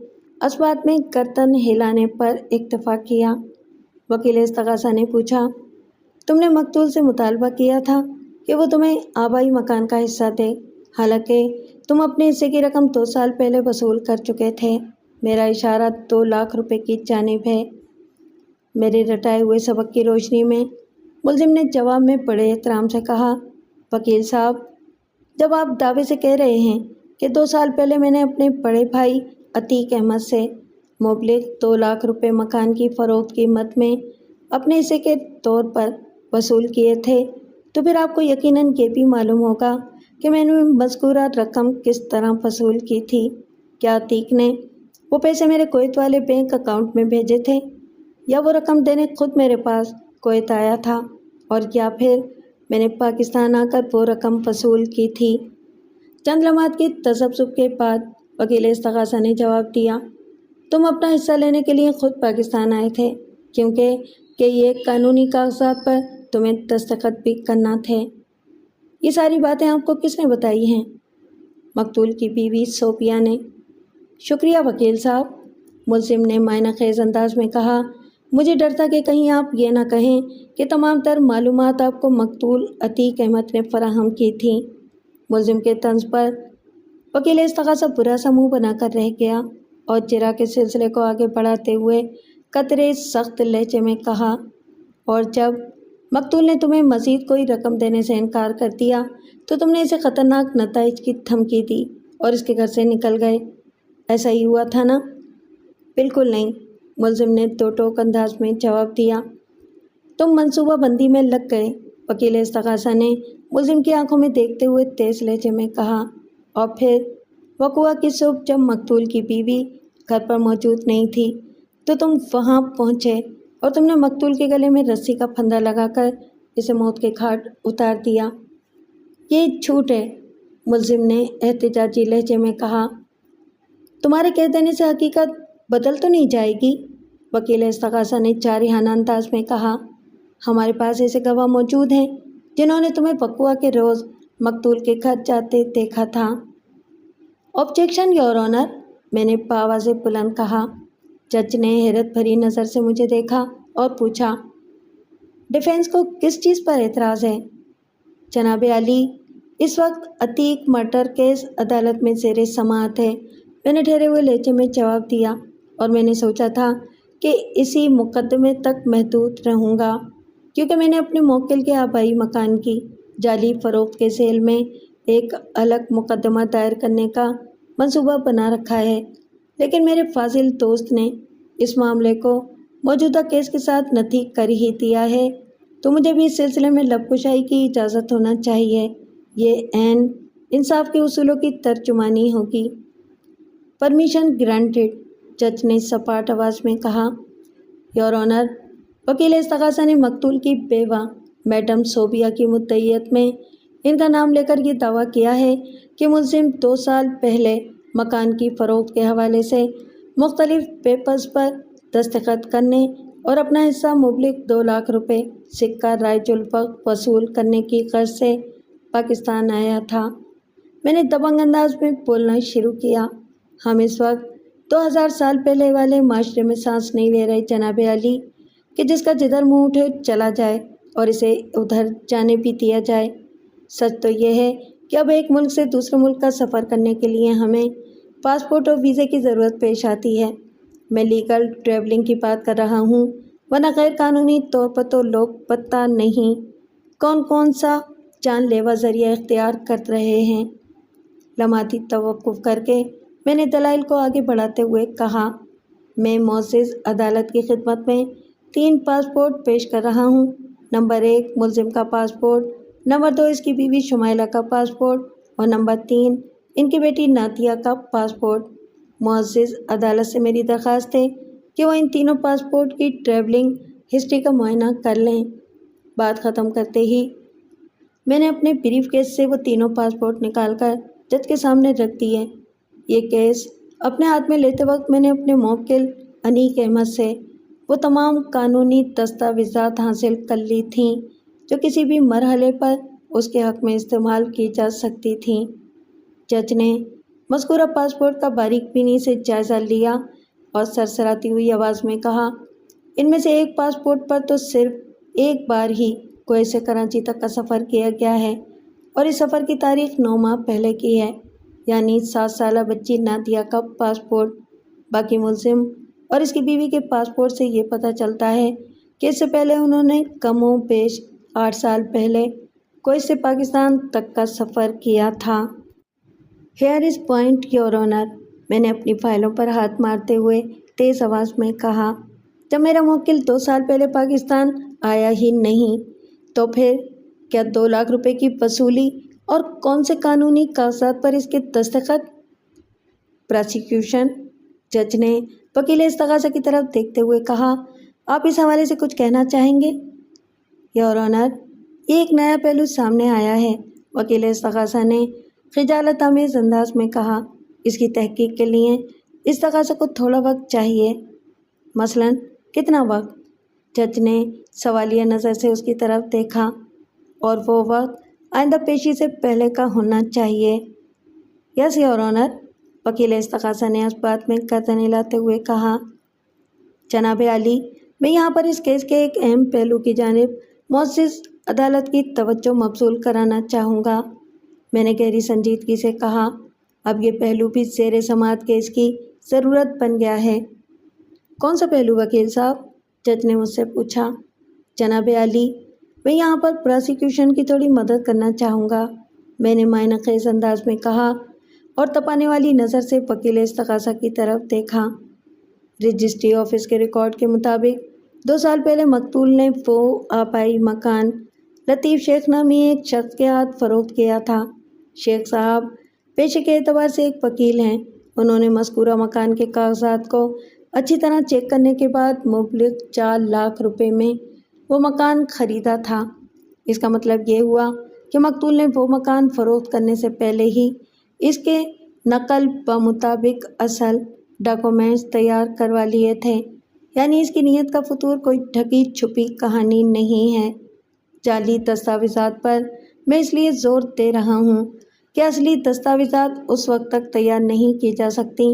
اس بات میں گردن ہلانے پر اکتفا کیا۔ وکیل استغاثہ نے پوچھا، تم نے مقتول سے مطالبہ کیا تھا کہ وہ تمہیں آبائی مکان کا حصہ دے، حالانکہ تم اپنے حصے کی رقم 2 سال پہلے وصول کر چکے تھے۔ میرا اشارہ 2 لاکھ روپے کی جانب ہے۔ میرے رٹائے ہوئے سبق کی روشنی میں ملزم نے جواب میں بڑے احترام سے کہا، وکیل صاحب، جب آپ دعوے سے کہہ رہے ہیں کہ 2 سال پہلے میں نے اپنے بڑے بھائی عتیق احمد سے مبلغ 2 لاکھ روپے مکان کی فروخت قیمت میں اپنے حصے کے طور پر وصول کیے تھے، تو پھر آپ کو یقیناً یہ بھی معلوم ہوگا کہ میں نے مذکورہ رقم کس طرح وصول کی تھی۔ کیا عتیق نے وہ پیسے میرے کویت والے بینک اکاؤنٹ میں بھیجے تھے، یا وہ رقم دینے خود میرے پاس کویت آیا تھا، اور یا پھر میں نے پاکستان آ کر وہ رقم وصول کی تھی؟ چند لمحات کی تذبذب کے بعد وکیل استغاثہ نے جواب دیا، تم اپنا حصہ لینے کے لیے خود پاکستان آئے تھے، کیونکہ کہ یہ قانونی کاغذات پر تمہیں دستخط بھی کرنا تھے۔ یہ ساری باتیں آپ کو کس نے بتائی ہیں؟ مقتول کی بیوی صوفیہ نے۔ شکریہ وکیل صاحب، ملزم نے معنی خیز انداز میں کہا، مجھے ڈر تھا کہ کہیں آپ یہ نہ کہیں کہ تمام تر معلومات آپ کو مقتول عتیق احمد نے فراہم کی تھیں۔ ملزم کے طنز پر وکیل استغاثہ برا سا منہ بنا کر رہ گیا اور جرا کے سلسلے کو آگے بڑھاتے ہوئے قطرے سخت لہجے میں کہا، اور جب مقتول نے تمہیں مزید کوئی رقم دینے سے انکار کر دیا تو تم نے اسے خطرناک نتائج کی دھمکی دی اور اس کے گھر سے نکل گئے، ایسا ہی ہوا تھا نا؟ بالکل نہیں، ملزم نے دو ٹوک انداز میں جواب دیا۔ تم منصوبہ بندی میں لگ گئے، وکیل استغاثہ نے ملزم کی آنکھوں میں دیکھتے ہوئے تیز لہجے میں کہا، اور پھر وقوع کی صبح جب مقتول کی بیوی گھر پر موجود نہیں تھی تو تم وہاں پہنچے اور تم نے مقتول کے گلے میں رسی کا پھندا لگا کر اسے موت کے گھاٹ اتار دیا۔ یہ جھوٹ ہے، ملزم نے احتجاجی لہجے میں کہا۔ تمہارے کہہ دینے سے حقیقت بدل تو نہیں جائے گی، وکیل استغاثہ نے جارحانہ انداز میں کہا۔ ہمارے پاس ایسے گواہ موجود ہیں جنہوں نے تمہیں وقوع کے روز مقتول کے گھر جاتے دیکھا تھا۔ آبجیکشن یور آنر، میں نے بآواز بلند کہا۔ جج نے حیرت بھری نظر سے مجھے دیکھا اور پوچھا، ڈیفینس کو کس چیز پر اعتراض ہے؟ جناب عالی، اس وقت عتیق مرڈر کیس عدالت میں زیر سماعت ہے، میں نے ٹھہرے ہوئے لہجے میں جواب دیا، اور میں نے سوچا تھا کہ اسی مقدمے تک محدود رہوں گا، کیونکہ میں نے اپنے موکل کے آبائی مکان کی جعلی فروخت کے ذیل میں ایک الگ مقدمہ دائر کرنے کا منصوبہ بنا رکھا ہے، لیکن میرے فاضل دوست نے اس معاملے کو موجودہ کیس کے ساتھ نتھی کر ہی دیا ہے، تو مجھے بھی اس سلسلے میں لب کشائی کی اجازت ہونا چاہیے۔ یہ عین انصاف کے اصولوں کی ترجمانی ہوگی۔ پرمیشن گرانٹڈ، جج نے سپاٹ آواز میں کہا۔ یور آنر، وکیل استغاثہ نے مقتول کی بیوہ میڈم صوبیہ کی مدعیت میں ان کا نام لے کر یہ دعویٰ کیا ہے کہ ملزم 2 سال پہلے مکان کی فروخت کے حوالے سے مختلف پیپرز پر دستخط کرنے اور اپنا حصہ مبلغ 2 لاکھ روپے سکہ رائج الوقت وصول کرنے کی غرض سے پاکستان آیا تھا۔ میں نے دبنگ انداز میں بولنا شروع کیا۔ ہم اس وقت 2000 سال پہلے والے معاشرے میں سانس نہیں لے رہے جناب علی، کہ جس کا جدھر منہ اٹھے چلا جائے اور اسے ادھر جانے بھی دیا جائے۔ سچ تو یہ ہے کہ اب ایک ملک سے دوسرے ملک کا سفر کرنے کے لیے ہمیں پاسپورٹ اور ویزے کی ضرورت پیش آتی ہے۔ میں لیگل ٹریولنگ کی بات کر رہا ہوں، ورنہ غیر قانونی طور پر تو لوگ پتہ نہیں کون سا جان لیوا ذریعہ اختیار کر رہے ہیں۔ لمحاتی توقف کر کے میں نے دلائل کو آگے بڑھاتے ہوئے کہا، میں معزز عدالت کی خدمت میں 3 پاسپورٹ پیش کر رہا ہوں۔ نمبر 1 ملزم کا پاسپورٹ، نمبر 2 اس کی بیوی شمائلہ کا پاسپورٹ، اور نمبر 3 ان کی بیٹی ناتیہ کا پاسپورٹ۔ معزز عدالت سے میری درخواست ہے کہ وہ ان تینوں پاسپورٹ کی ٹریولنگ ہسٹری کا معائنہ کر لیں۔ بات ختم کرتے ہی میں نے اپنے بریف کیس سے وہ تینوں پاسپورٹ نکال کر جج کے سامنے رکھ دیے۔ یہ کیس اپنے ہاتھ میں لیتے وقت میں نے اپنے موکل انیق احمد سے وہ تمام قانونی دستاویزات حاصل کر لی تھیں جو کسی بھی مرحلے پر اس کے حق میں استعمال کی جا سکتی تھیں۔ جج نے مذکورہ پاسپورٹ کا باریک بینی سے جائزہ لیا اور سرسراتی ہوئی آواز میں کہا، ان میں سے ایک پاسپورٹ پر تو صرف ایک بار ہی کوئٹہ سے کراچی تک کا سفر کیا گیا ہے، اور اس سفر کی تاریخ 9 ماہ پہلے کی ہے، یعنی 7 سالہ بچی نادیہ کا پاسپورٹ۔ باقی ملزم اور اس کی بیوی کے پاسپورٹ سے یہ پتہ چلتا ہے کہ اس سے پہلے انہوں نے کم و بیش 8 سال پہلے کوئٹہ سے پاکستان تک کا سفر کیا تھا۔ Here is point your owner, میں نے اپنی فائلوں پر ہاتھ مارتے ہوئے تیز آواز میں کہا، جب میرا موکل 2 سال پہلے پاکستان آیا ہی نہیں تو پھر کیا 2 لاکھ روپے کی وصولی اور کون سے قانونی کاغذات پر اس کے دستخط؟ پراسیکیوشن، جج نے وکیل استغاثہ کی طرف دیکھتے ہوئے کہا، آپ اس حوالے سے کچھ کہنا چاہیں گے؟ یور آنر، یہ ایک نیا پہلو سامنے آیا ہے، وکیل استغاثہ نے خجالت آمیز انداز میں کہا۔ اس کی تحقیق کے لیے استغاثہ کو تھوڑا وقت چاہیے۔ مثلاً کتنا وقت؟ جج نے سوالیہ نظر سے اس کی طرف دیکھا۔ اور وہ وقت آئندہ پیشی سے پہلے کا ہونا چاہیے۔ یس یور آنر، وکیل استغاثہ نے اس بات میں گردن ہلاتے ہوئے کہا۔ جناب علی، میں یہاں پر اس کیس کے ایک اہم پہلو کی جانب معزز عدالت کی توجہ مبذول کرانا چاہوں گا، میں نے گہری سنجیدگی سے کہا۔ اب یہ پہلو بھی زیر سماعت کیس کی ضرورت بن گیا ہے۔ کون سا پہلو وکیل صاحب؟ جج نے مجھ سے پوچھا۔ جناب علی، میں یہاں پر پراسیکیوشن کی تھوڑی مدد کرنا چاہوں گا، میں نے معنی خیز انداز میں کہا اور تپانے والی نظر سے وکیل استغاثہ کی طرف دیکھا۔ رجسٹری آفس کے ریکارڈ کے مطابق 2 سال پہلے مقتول نے وہ آبائی مکان لطیف شیخ نامی ایک شخص کے ہاتھ فروخت کیا تھا۔ شیخ صاحب پیشے کے اعتبار سے ایک وکیل ہیں۔ انہوں نے مذکورہ مکان کے کاغذات کو اچھی طرح چیک کرنے کے بعد مبلغ 4 لاکھ روپے میں وہ مکان خریدا تھا۔ اس کا مطلب یہ ہوا کہ مقتول نے وہ مکان فروخت کرنے سے پہلے ہی اس کے نقل بمطابق اصل ڈاکومنٹس تیار کروا لیے تھے، یعنی اس کی نیت کا فطور کوئی ڈھکی چھپی کہانی نہیں ہے۔ جعلی دستاویزات پر میں اس لیے زور دے رہا ہوں کہ اصلی دستاویزات اس وقت تک تیار نہیں کی جا سکتی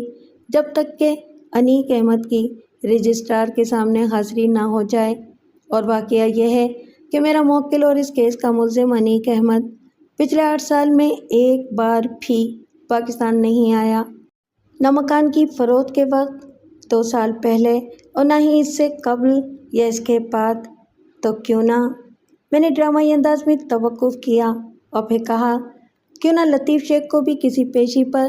جب تک کہ انیق احمد کی رجسٹرار کے سامنے حاضری نہ ہو جائے، اور واقعہ یہ ہے کہ میرا موکل اور اس کیس کا ملزم انیق احمد پچھلے 8 سال میں ایک بار بھی پاکستان نہیں آیا، نہ مکان کی فروخت کے وقت 2 سال پہلے اور نہ ہی اس سے قبل یا اس کے بعد۔ تو کیوں نہ، میں نے ڈرامائی انداز میں توقف کیا اور پھر کہا، کیوں نہ لطیف شیخ کو بھی کسی پیشی پر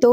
2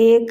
1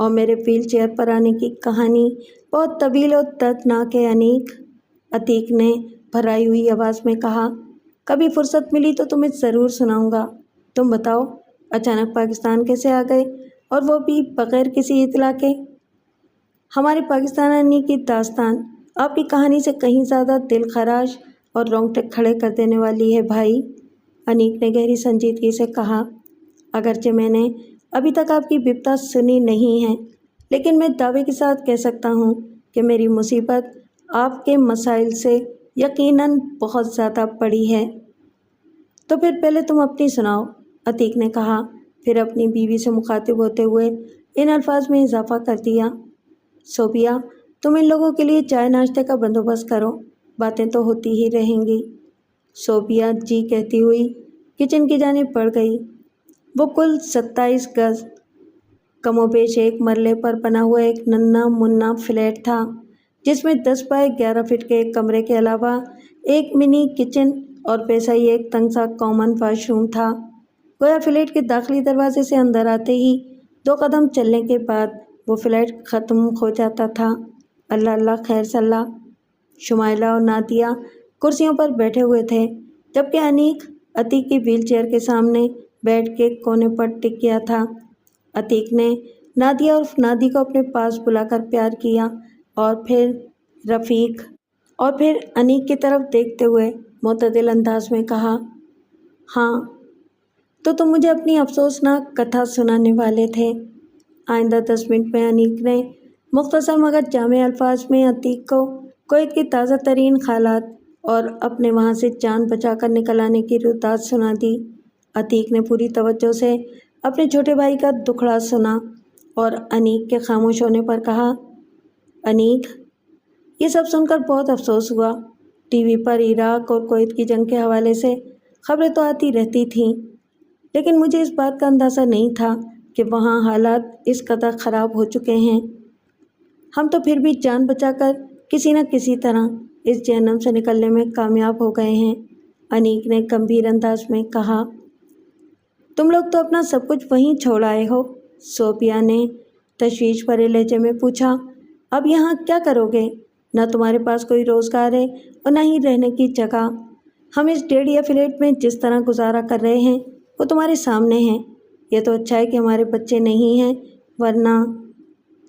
اور میرے ویل چیئر پر آنے کی کہانی بہت طویل اور دردناک ہے انیک، عتیق نے بھرائی ہوئی آواز میں کہا۔ کبھی فرصت ملی تو تمہیں ضرور سناؤں گا۔ تم بتاؤ، اچانک پاکستان کیسے آ گئے، اور وہ بھی بغیر کسی اطلاع کے؟ ہمارے پاکستان آنے کی داستان آپ کی کہانی سے کہیں زیادہ دل خراش اور رونگٹے کھڑے کر دینے والی ہے بھائی، انیک نے گہری سنجیدگی سے کہا۔ اگرچہ میں نے ابھی تک آپ کی بپتا سنی نہیں ہے، لیکن میں دعوے کے ساتھ کہہ سکتا ہوں کہ میری مصیبت آپ کے مسائل سے یقیناً بہت زیادہ بڑی ہے۔ تو پھر پہلے تم اپنی سناؤ، عتیق نے کہا، پھر اپنی بیوی سے مخاطب ہوتے ہوئے ان الفاظ میں اضافہ کر دیا۔ صوفیہ، تم ان لوگوں کے لیے چائے ناشتے کا بندوبست کرو، باتیں تو ہوتی ہی رہیں گی۔ صوفیہ جی کہتی ہوئی کچن کی جانب بڑھ گئی۔ وہ کل 27 گز کم و بیش ایک مرلے پر بنا ہوا ایک ننھا منا فلیٹ تھا، جس میں 10 بائی 11 فٹ کے ایک کمرے کے علاوہ ایک منی کچن اور ویسا ہی ایک تنگ سا کامن واش روم تھا۔ گویا فلیٹ کے داخلی دروازے سے اندر آتے ہی 2 قدم چلنے کے بعد وہ فلیٹ ختم ہو جاتا تھا۔ اللہ اللہ، خیر صلاح۔ شمائلہ اور نادیہ کرسیوں پر بیٹھے ہوئے تھے، جبکہ انیک عتیق کی ویل چیئر کے سامنے بیڈ کے کونے پر ٹک گیا تھا۔ عتیق نے نادیہ اور نادی کو اپنے پاس بلا کر پیار کیا اور پھر رفیق اور پھر انیک کی طرف دیکھتے ہوئے معتدل انداز میں کہا، ہاں تو تم مجھے اپنی افسوسناک کتھا سنانے والے تھے۔ آئندہ 10 منٹ میں انیک نے مختصر مگر جامع الفاظ میں عتیق کو کویت کی تازہ ترین حالات اور اپنے وہاں سے جان بچا کر نکل آنے کی رودات سنا دی۔ عتیق نے پوری توجہ سے اپنے چھوٹے بھائی کا دکھڑا سنا اور انیک کے خاموش ہونے پر کہا، انیک، یہ سب سن کر بہت افسوس ہوا۔ ٹی وی پر عراق اور کویت کی جنگ کے حوالے سے خبریں تو آتی رہتی تھیں، لیکن مجھے اس بات کا اندازہ نہیں تھا کہ وہاں حالات اس قدر خراب ہو چکے ہیں۔ ہم تو پھر بھی جان بچا کر کسی نہ کسی طرح اس جہنم سے نکلنے میں کامیاب ہو گئے ہیں، انیک نے گمبھیر انداز میں کہا۔ تم لوگ تو اپنا سب کچھ وہیں چھوڑ آئے ہو، صوفیہ نے تشویش بھرے لہجے میں پوچھا۔ اب یہاں کیا کرو گے؟ نہ تمہارے پاس کوئی روزگار ہے اور نہ ہی رہنے کی جگہ۔ ہم اس ڈیڑھ فلیٹ میں جس طرح گزارا کر رہے ہیں وہ تمہارے سامنے ہے۔ یہ تو اچھا ہے کہ ہمارے بچے نہیں ہیں، ورنہ…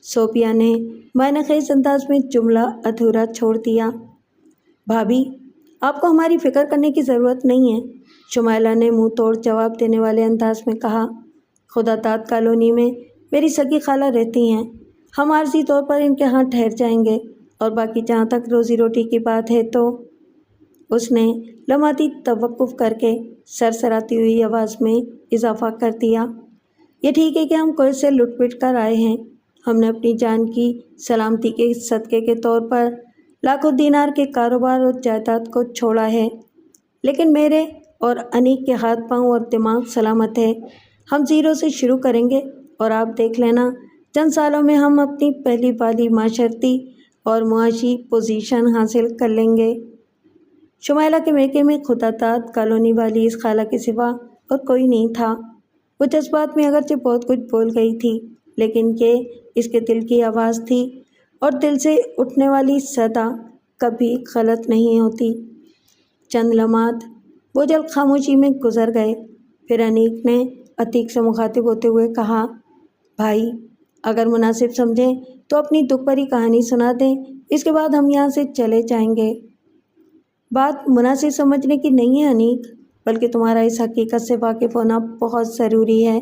صوفیہ نے معنی خیز انداز میں جملہ ادھورا چھوڑ دیا۔ بھابھی، آپ کو ہماری فکر کرنے کی ضرورت نہیں ہے، شمائلہ نے منہ توڑ جواب دینے والے انداز میں کہا۔ خدا داد کالونی میں میری سگی خالہ رہتی ہیں، ہم عارضی طور پر ان کے ہاں ٹھہر جائیں گے، اور باقی جہاں تک روزی روٹی کی بات ہے تو… اس نے لمحاتی توقف کر کے سرسراتی ہوئی آواز میں اضافہ کر دیا، یہ ٹھیک ہے کہ ہم کویت سے لٹ پٹ کر آئے ہیں، ہم نے اپنی جان کی سلامتی کے صدقے کے طور پر لاکھوں دینار کے کاروبار اور جائیداد کو چھوڑا ہے، لیکن میرے اور انیک کے ہاتھ پاؤں اور دماغ سلامت ہے۔ ہم زیرو سے شروع کریں گے اور آپ دیکھ لینا، چند سالوں میں ہم اپنی پہلی والی معاشرتی اور معاشی پوزیشن حاصل کر لیں گے۔ شمائلہ کے میکے میں خدا داد کالونی والی اس خالہ کے سوا اور کوئی نہیں تھا۔ وہ جذبات میں اگرچہ بہت کچھ بول گئی تھی، لیکن یہ اس کے دل کی آواز تھی، اور دل سے اٹھنے والی صدا کبھی غلط نہیں ہوتی۔ چند لمحات بوجھل خاموشی میں گزر گئے، پھر انیک نے عتیق سے مخاطب ہوتے ہوئے کہا، بھائی، اگر مناسب سمجھیں تو اپنی دکھ بھری کہانی سنا دیں، اس کے بعد ہم یہاں سے چلے جائیں گے۔ بات مناسب سمجھنے کی نہیں ہے انیک، بلکہ تمہارا اس حقیقت سے واقف ہونا بہت ضروری ہے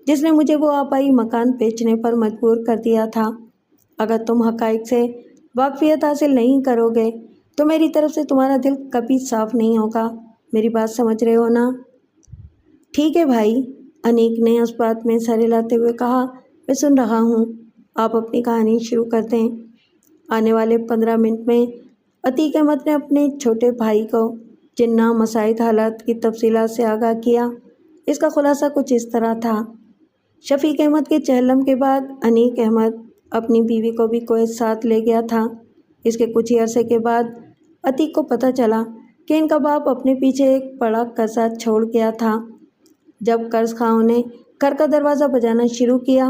جس نے مجھے وہ آبائی مکان بیچنے پر مجبور کر دیا تھا۔ اگر تم حقائق سے واقفیت حاصل نہیں کرو گے تو میری طرف سے تمہارا دل کبھی صاف نہیں ہوگا، میری بات سمجھ رہے ہو نا؟ ٹھیک ہے بھائی، انیک نے اس بات میں سر ہلاتے ہوئے کہا، میں سن رہا ہوں، آپ اپنی کہانی شروع کر دیں۔ آنے والے 15 منٹ میں عتیق احمد نے اپنے چھوٹے بھائی کو جن نامساعد حالات کی تفصیلات سے آگاہ کیا، اس کا خلاصہ کچھ اس طرح تھا۔ شفیق احمد کے چہلم کے بعد انیک احمد اپنی بیوی کو بھی کویت ساتھ لے گیا تھا۔ اس کے کچھ ہی عرصے کے بعد عتیق کو پتہ چلا کہ ان کا باپ اپنے پیچھے ایک بڑا قرضہ چھوڑ گیا تھا۔ جب قرض خواہوں نے گھر کا دروازہ بجانا شروع کیا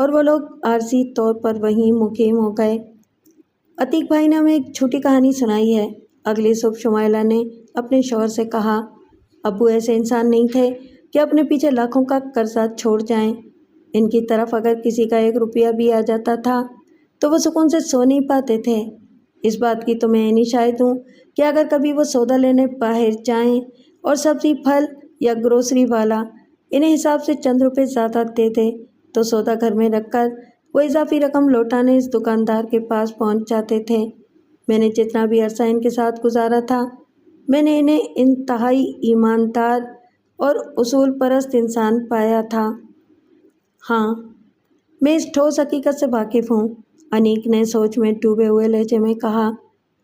اور وہ لوگ عارضی طور پر وہیں مقیم ہو گئے۔ عتیق بھائی نے ہمیں ایک چھوٹی کہانی سنائی ہے۔ اگلی صبح شمائلہ نے اپنے شوہر سے کہا، ابو ایسے انسان نہیں تھے کہ اپنے پیچھے لاکھوں کا قرضہ چھوڑ جائیں۔ ان کی طرف اگر کسی کا 1 روپیہ بھی آ جاتا تھا تو وہ سکون سے سو نہیں پاتے تھے۔ اس بات کی تو میں عینی شاہد ہوں کہ اگر کبھی وہ سودا لینے باہر جائیں اور سبزی پھل یا گروسری والا انہیں حساب سے چند روپے زیادہ دے دے تو سودا گھر میں رکھ کر وہ اضافی رقم لوٹانے اس دکاندار کے پاس پہنچ جاتے تھے۔ میں نے جتنا بھی عرصہ ان کے ساتھ گزارا تھا، میں نے انہیں انتہائی ایماندار اور اصول پرست انسان پایا تھا۔ ہاں، میں اس ٹھوس حقیقت سے واقف ہوں، انیک نے سوچ میں ڈوبے ہوئے لہجے میں کہا۔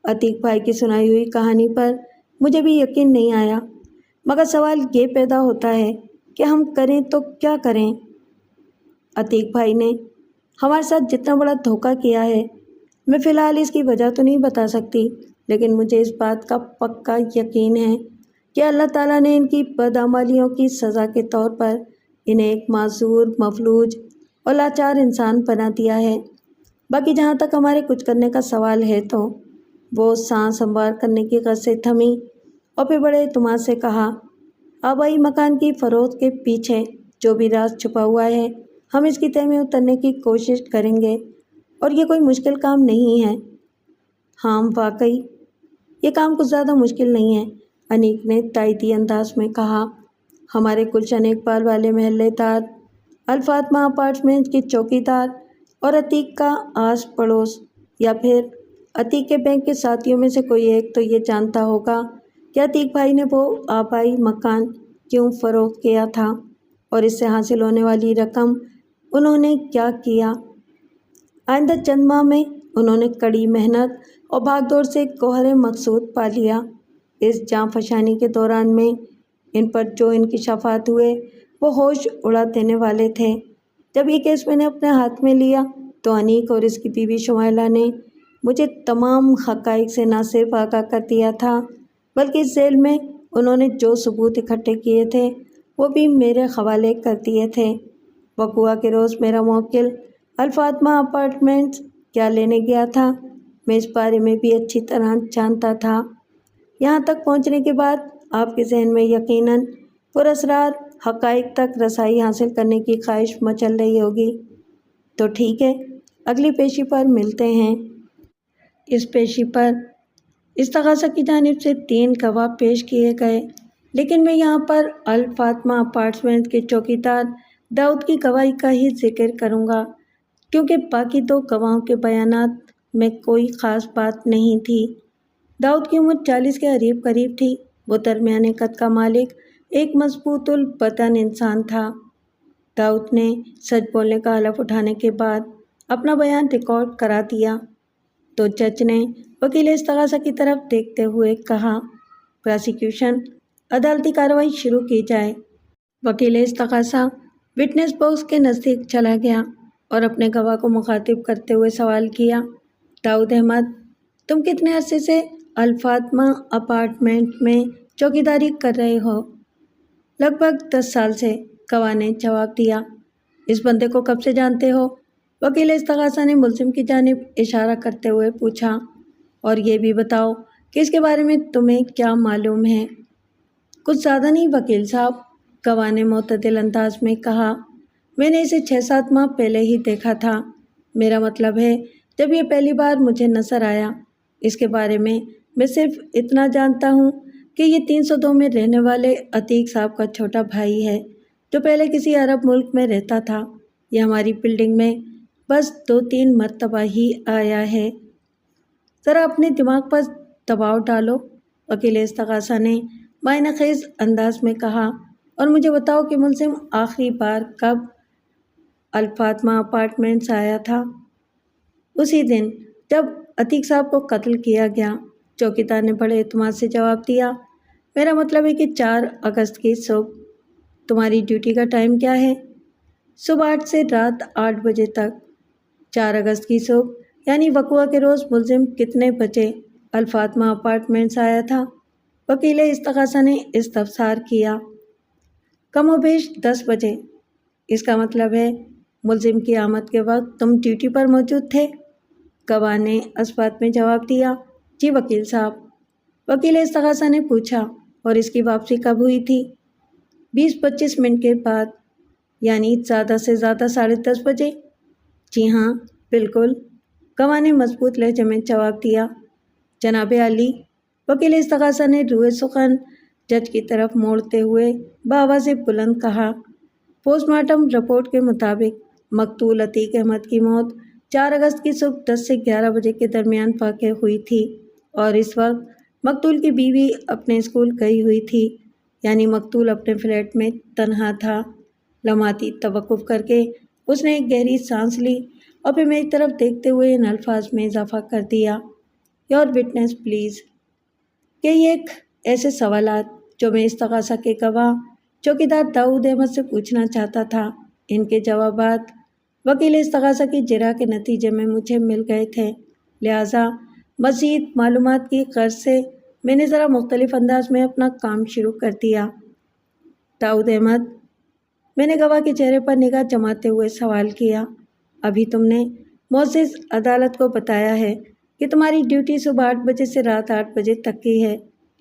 عتیق بھائی کی سنائی ہوئی کہانی پر مجھے بھی یقین نہیں آیا، مگر سوال یہ پیدا ہوتا ہے کہ ہم کریں تو کیا کریں؟ عتیق بھائی نے ہمارے ساتھ جتنا بڑا دھوکہ کیا ہے، میں فی الحال اس کی وجہ تو نہیں بتا سکتی، لیکن مجھے اس بات کا پکا یقین ہے کہ اللہ تعالیٰ نے ان کی بدعمالیوں کی سزا کے طور پر انہیں ایک معذور، مفلوج اور لاچار انسان بنا دیا ہے۔ باقی جہاں تک ہمارے کچھ کرنے کا سوال ہے تو وہ سانس ہموار کرنے کی غرض سے تھمی اور پھر بڑے اعتماد سے کہا، آبائی مکان کی فروخت کے پیچھے جو بھی راز چھپا ہوا ہے، ہم اس کی تہہ میں اترنے کی کوشش کریں گے، اور یہ کوئی مشکل کام نہیں ہے۔ ہاں واقعی یہ کام کچھ زیادہ مشکل نہیں ہے، انیک نے تائیدی انداز میں کہا۔ ہمارے گلشن اقبال والے محلے دار، الفاطمہ اپارٹمنٹ کی چوکیدار اور عتیق کا آس پڑوس، یا پھر عتیق کے بینک کے ساتھیوں میں سے کوئی ایک تو یہ جانتا ہوگا کہ عتیق بھائی نے وہ آبائی مکان کیوں فروخت کیا تھا اور اس سے حاصل ہونے والی رقم انہوں نے کیا کیا۔ آئندہ چند ماہ میں انہوں نے کڑی محنت اور بھاگ دوڑ سے گوہر مقصود پا لیا۔ اس جاں فشانی کے دوران میں ان پر جو انکشافات ہوئے وہ ہوش اڑا دینے والے تھے۔ جب یہ کیس میں نے اپنے ہاتھ میں لیا تو انیک اور اس کی بیوی شمائلہ نے مجھے تمام حقائق سے نہ صرف آگاہ کر دیا تھا، بلکہ اس ذیل میں انہوں نے جو ثبوت اکٹھے کیے تھے وہ بھی میرے حوالے کر دیے تھے۔ وقوعہ کے روز میرا موکل الفاطمہ اپارٹمنٹس کیا لینے گیا تھا، میں اس بارے میں بھی اچھی طرح جانتا تھا۔ یہاں تک پہنچنے کے بعد آپ کے ذہن میں یقیناً پراسرار حقائق تک رسائی حاصل کرنے کی خواہش مچل رہی ہوگی۔ تو ٹھیک ہے، اگلی پیشی پر ملتے ہیں۔ اس پیشی پر استغاثہ کی جانب سے 3 گواہ پیش کیے گئے، لیکن میں یہاں پر الفاطمہ اپارٹمنٹ کے چوکیدار داؤد کی گواہی کا ہی ذکر کروں گا، کیونکہ باقی 2 گواہوں کے بیانات میں کوئی خاص بات نہیں تھی۔ داؤد کی عمر 40 کے قریب تھی۔ وہ درمیانے قد کا مالک ایک مضبوط البدن انسان تھا۔ داؤد نے سچ بولنے کا حلف اٹھانے کے بعد اپنا بیان ریکارڈ کرا دیا تو جج نے وکیل استغاثہ کی طرف دیکھتے ہوئے کہا، پراسیکیوشن، عدالتی کارروائی شروع کی جائے۔ وکیل استغاثہ وٹنس باکس کے نزدیک چلا گیا اور اپنے گواہ کو مخاطب کرتے ہوئے سوال کیا، داؤد احمد، تم کتنے عرصے سے الفاطمہ اپارٹمنٹ میں چوکیداری کر رہے ہو؟ لگ بھگ 10 سال سے، گواہ نے جواب دیا۔ اس بندے کو کب سے جانتے ہو؟ وکیل استغاثہ نے ملزم کی جانب اشارہ کرتے ہوئے پوچھا، اور یہ بھی بتاؤ کہ اس کے بارے میں تمہیں کیا معلوم ہے؟ کچھ زیادہ نہیں وکیل صاحب، گواہ نے معتدل انداز میں کہا، میں نے اسے 6-7 ماہ پہلے ہی دیکھا تھا۔ میرا مطلب ہے جب یہ پہلی بار مجھے نظر آیا۔ اس کے بارے میں صرف اتنا جانتا ہوں کہ یہ 302 میں رہنے والے عتیق صاحب کا چھوٹا بھائی ہے جو پہلے کسی عرب ملک میں رہتا تھا۔ یہ ہماری بلڈنگ میں بس 2-3 مرتبہ ہی آیا ہے۔ ذرا اپنے دماغ پر دباؤ ڈالو، وکیل استغاثہ نے معنی خیز انداز میں کہا، اور مجھے بتاؤ کہ ملزم آخری بار کب الفاطمہ اپارٹمنٹس آیا تھا؟ اسی دن جب عتیق صاحب کو قتل کیا گیا، چوکیدار نے بڑے اعتماد سے جواب دیا۔ میرا مطلب ہے کہ 4 اگست کی صبح۔ تمہاری ڈیوٹی کا ٹائم کیا ہے؟ صبح 8 سے رات 8 بجے تک۔ 4 اگست کی صبح یعنی وقوعہ کے روز ملزم کتنے بجے الفاطمہ اپارٹمنٹس آیا تھا؟ وکیل استغاثہ نے استفسار کیا۔ کم و بیش 10 بجے۔ اس کا مطلب ہے ملزم کی آمد کے وقت تم ڈیوٹی پر موجود تھے؟ گواہ نے اس بات میں جواب دیا، جی وکیل صاحب۔ وکیل استغاثہ نے پوچھا، اور اس کی واپسی کب ہوئی تھی؟ 20-25 منٹ کے بعد، یعنی زیادہ سے زیادہ 10:30 بجے؟ جی ہاں بالکل، گواہ نے مضبوط لہجے میں جواب دیا۔ جناب عالی، وکیل استغاثہ نے روئے سخن جج کی طرف موڑتے ہوئے بآواز بلند کہا، پوسٹ مارٹم رپورٹ کے مطابق مقتول عتیق احمد کی موت 4 اگست کی صبح 10 سے 11 بجے کے درمیان واقع ہوئی تھی، اور اس وقت مقتول کی بیوی اپنے اسکول گئی ہوئی تھی، یعنی مقتول اپنے فلیٹ میں تنہا تھا۔ لمحاتی توقف کر کے اس نے ایک گہری سانس لی اور پھر میری طرف دیکھتے ہوئے ان الفاظ میں اضافہ کر دیا، یور وٹنس پلیز۔ کہ یہ ایک ایسے سوالات جو میں استغاثہ کے گواہ چوکیدار داؤد احمد سے پوچھنا چاہتا تھا، ان کے جوابات وکیل استغاثہ کی جرح کے نتیجے میں مجھے مل گئے تھے، لہٰذا مزید معلومات کی غرض سے میں نے ذرا مختلف انداز میں اپنا کام شروع کر دیا۔ داؤد احمد، میں نے گواہ کے چہرے پر نگاہ جماتے ہوئے سوال کیا، ابھی تم نے معزز عدالت کو بتایا ہے کہ تمہاری ڈیوٹی صبح 8 بجے سے رات 8 بجے تک کی ہے،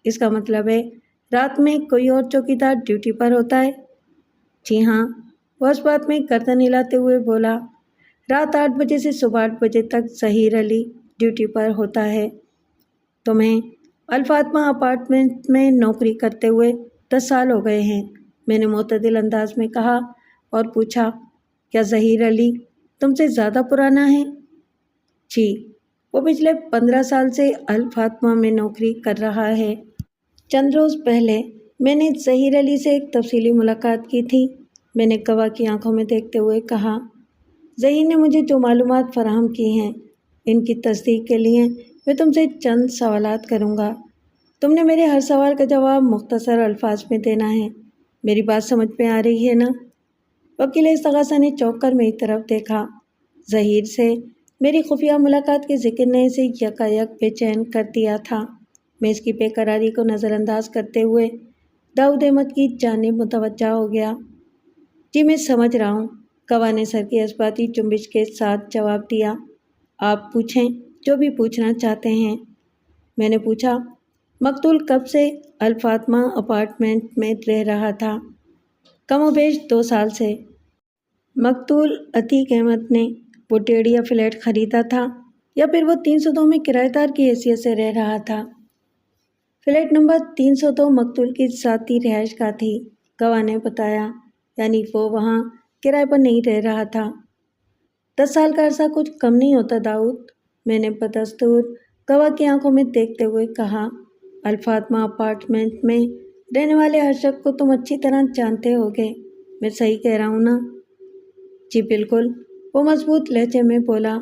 اس کا مطلب ہے رات میں کوئی اور چوکیدار ڈیوٹی پر ہوتا ہے؟ جی ہاں، وہ اس بات میں گردن ہلاتے ہوئے بولا، رات 8 بجے سے صبح 8 بجے تک ظہیر علی ڈیوٹی پر ہوتا ہے۔ تمہیں الفاطمہ اپارٹمنٹ میں نوکری کرتے ہوئے 10 سال ہو گئے ہیں، میں نے معتدل انداز میں کہا اور پوچھا، کیا ظہیر علی تم سے زیادہ پرانا ہے؟ جی، وہ پچھلے 15 سال سے الفاطمہ میں نوکری کر رہا ہے۔ چند روز پہلے میں نے ظہیر علی سے ایک تفصیلی ملاقات کی تھی، میں نے گواہ کی آنکھوں میں دیکھتے ہوئے کہا، ظہیر نے مجھے جو معلومات فراہم کی ہیں ان کی تصدیق کے لیے میں تم سے چند سوالات کروں گا۔ تم نے میرے ہر سوال کا جواب مختصر الفاظ میں دینا ہے، میری بات سمجھ میں آ رہی ہے نا؟ وکیل استغاثہ نے چونک کر میری طرف دیکھا۔ ظہیر سے میری خفیہ ملاقات کے ذکر نے اسے یکایک بے چین کر دیا تھا۔ میں اس کی بے قراری کو نظر انداز کرتے ہوئے داؤد احمد کی جانب متوجہ ہو گیا۔ جی میں سمجھ رہا ہوں، گواہ نے سر کی اثباتی جنبش کے ساتھ جواب دیا، آپ پوچھیں جو بھی پوچھنا چاہتے ہیں۔ میں نے پوچھا، مقتول کب سے الفاطمہ اپارٹمنٹ میں رہ رہا تھا؟ کم و بیش 2 سال سے۔ مقتول عتیق احمد نے وہ ڈیڑھ یا فلیٹ خریدا تھا یا پھر وہ 302 میں کرایہ دار کی حیثیت سے رہ رہا تھا؟ فلیٹ نمبر 302 مقتول کی ذاتی رہائش گاہ تھی، گواہ نے بتایا، یعنی وہ وہاں کرائے پر نہیں رہ رہا تھا۔ 10 سال کا عرصہ کچھ کم نہیں ہوتا داؤد، میں نے بدستور گواہ کی آنکھوں میں دیکھتے ہوئے کہا، الفاطمہ اپارٹمنٹ میں رہنے والے ہر شخص کو تم اچھی طرح جانتے ہوگے، میں صحیح کہہ رہا ہوں نا؟ جی بالکل، وہ مضبوط لہجے میں بولا،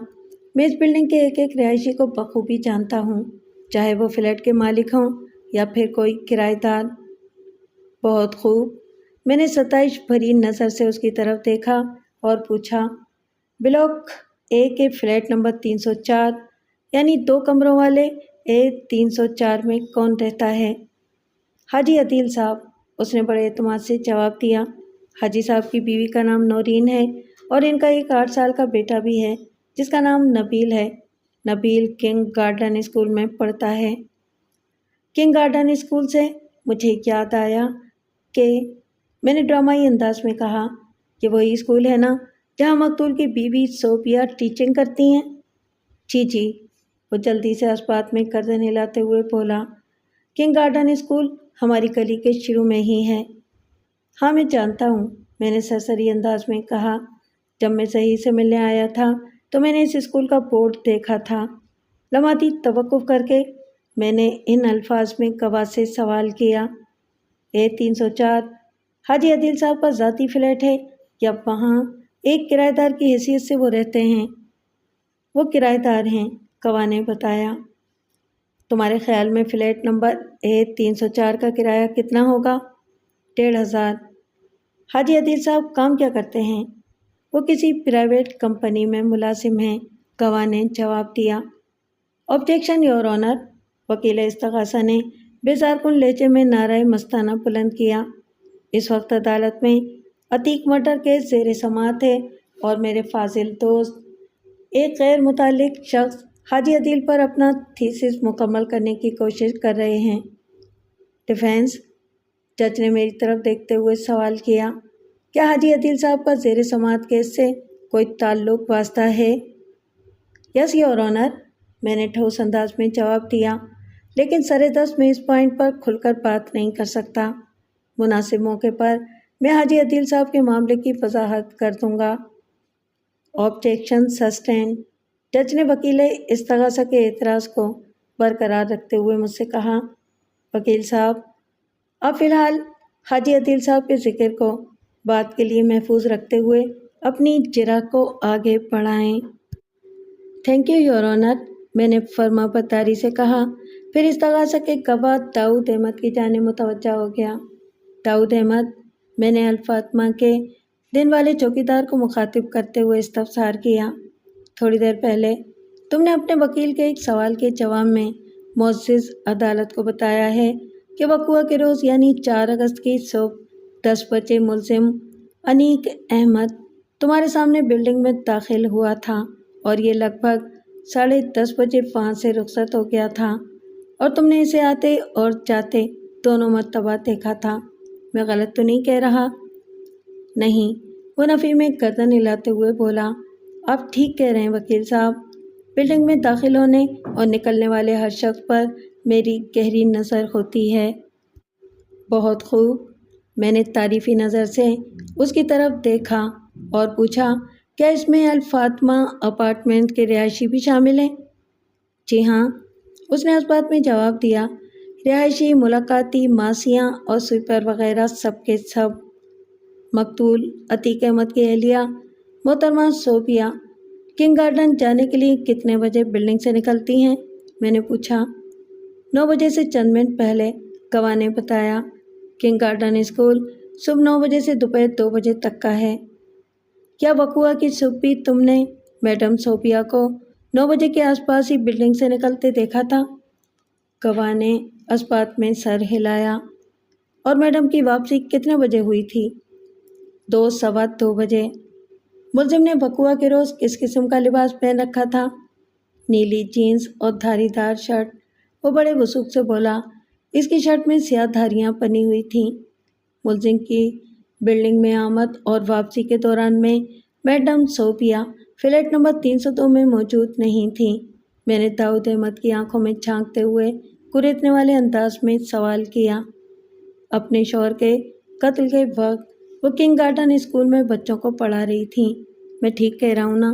میں اس بلڈنگ کے ایک ایک رہائشی کو بخوبی جانتا ہوں، چاہے وہ فلیٹ کے مالک ہوں یا پھر کوئی کرایہ دار۔ بہت خوب، میں نے ستائش بھری نظر سے اس کی طرف دیکھا اور پوچھا، بلاک اے کے فلیٹ نمبر 304 یعنی 2 کمروں والے A304 میں کون رہتا ہے؟ حاجی عدیل صاحب، اس نے بڑے اعتماد سے جواب دیا۔ حاجی صاحب کی بیوی کا نام نورین ہے اور ان کا ایک 8 سال کا بیٹا بھی ہے جس کا نام نبیل ہے۔ نبیل کنگ گارڈن اسکول میں پڑھتا ہے۔ کنگ گارڈن اسکول سے مجھے یاد آیا کہ میں نے ڈرامائی انداز میں کہا کہ وہی اسکول ہے نا جہاں مقتول کی بیوی صوفیہ ٹیچنگ کرتی ہیں؟ جی جی، وہ جلدی سے اس بات میں گردن ہلاتے ہوئے بولا، کنگ گارڈن اسکول ہماری گلی کے شروع میں ہی ہے۔ ہاں میں جانتا ہوں، میں نے سرسری انداز میں کہا، جب میں ظہیر سے ملنے آیا تھا تو میں نے اس اسکول کا بورڈ دیکھا تھا۔ لمحاتی توقف کر کے میں نے ان الفاظ میں گواہ سے سوال کیا، A304 حاجی عدیل صاحب کا ذاتی فلیٹ ہے یا وہاں ایک کرایہ دار کی حیثیت سے وہ رہتے ہیں؟ وہ کرایہ دار ہیں، گواہ نے بتایا۔ تمہارے خیال میں فلیٹ نمبر A304 کا کرایہ کتنا ہوگا؟ 1500۔ حاجی عدیل صاحب کام کیا کرتے ہیں؟ وہ کسی پرائیویٹ کمپنی میں ملازم ہیں، گواہ نے جواب دیا۔ آبجیکشن یور آنر، وکیل استغاثہ نے بیزار کن لہجے میں نعرہ مستانہ بلند کیا۔ اس وقت عدالت میں عتیق مرڈر کیس زیر سماعت ہے اور میرے فاضل دوست ایک غیر متعلق شخص حاجی عدیل پر اپنا تھیسس مکمل کرنے کی کوشش کر رہے ہیں۔ ڈیفینس جج نے میری طرف دیکھتے ہوئے سوال کیا، کیا حاجی عدیل صاحب کا زیر سماعت کیس سے کوئی تعلق واسطہ ہے؟ یس یور آنر، میں نے ٹھوس انداز میں جواب دیا، لیکن سر دست میں اس پوائنٹ پر کھل کر بات نہیں کر سکتا۔ مناسب موقع پر میں حاجی عدیل صاحب کے معاملے کی وضاحت کر دوں گا۔ Objection sustained. جج نے وکیل استغاثہ کے اعتراض کو برقرار رکھتے ہوئے مجھ سے کہا، وکیل صاحب، آپ فی الحال حاجی عدیل صاحب کے ذکر کو بات کے لیے محفوظ رکھتے ہوئے اپنی جرح کو آگے بڑھائیں۔ تھینک یو یور آنر، میں نے فرما برداری سے کہا، پھر استغاثہ کے گواہ داؤد احمد کی جانب متوجہ ہو گیا۔ داؤد احمد، میں نے الفاطمہ کے دن والے چوکیدار کو مخاطب کرتے ہوئے استفسار کیا، تھوڑی دیر پہلے تم نے اپنے وکیل کے ایک سوال کے جواب میں معزز عدالت کو بتایا ہے کہ وقوع کے روز یعنی 4 اگست کی صبح 10 بجے ملزم انیک احمد تمہارے سامنے بلڈنگ میں داخل ہوا تھا اور یہ لگ بھگ 10:30 بجے وہاں سے رخصت ہو گیا تھا اور تم نے اسے آتے اور جاتے دونوں مرتبہ دیکھا تھا۔ میں غلط تو نہیں کہہ رہا؟ نہیں، وہ نفی میں گردن ہلاتے ہوئے بولا، آپ ٹھیک کہہ رہے ہیں وکیل صاحب، بلڈنگ میں داخل ہونے اور نکلنے والے ہر شخص پر میری گہری نظر ہوتی ہے۔ بہت خوب، میں نے تعریفی نظر سے اس کی طرف دیکھا اور پوچھا، کیا اس میں الفاطمہ اپارٹمنٹ کے رہائشی بھی شامل ہیں؟ جی ہاں، اس نے اس بات میں جواب دیا، رہائشی، ملاقاتی، ماسیاں اور سویپر وغیرہ سب کے سب۔ مقتول عتیق احمد کی اہلیہ محترمہ صوفیہ کنگ گارڈن جانے کے لیے کتنے بجے بلڈنگ سے نکلتی ہیں؟ میں نے پوچھا۔ 9 بجے سے چند منٹ پہلے، گواہ نے بتایا۔ کنگ گارڈن اسکول صبح 9 بجے سے دوپہر 2 بجے تک کا ہے۔ کیا وقوع کی صبح بھی تم نے میڈم صوفیہ کو 9 بجے کے آس پاس ہی بلڈنگ سے نکلتے دیکھا تھا؟ گواہ نے اس بات میں سر ہلایا۔ اور میڈم کی واپسی کتنے بجے ہوئی تھی؟ 2 سوا 2 بجے۔ ملزم نے وقوع کے روز کس قسم کا لباس پہن رکھا تھا؟ نیلی جینس اور دھاری دار شرٹ۔ وہ بڑے وثوق سے بولا، اس کی شرٹ میں سیاہ دھاریاں بنی ہوئی تھیں۔ ملزم کی بلڈنگ میں آمد اور واپسی کے دوران میں میڈم صوفیہ فلیٹ نمبر 302 میں موجود نہیں تھیں۔ میں نے داؤد احمد کی آنکھوں میں جھانکتے ہوئے گریزنے والے انداز میں سوال کیا، اپنے شوہر کے قتل کے وقت وہ کنگ گارڈن اسکول میں بچوں کو پڑھا رہی تھیں، میں ٹھیک کہہ رہا ہوں نا؟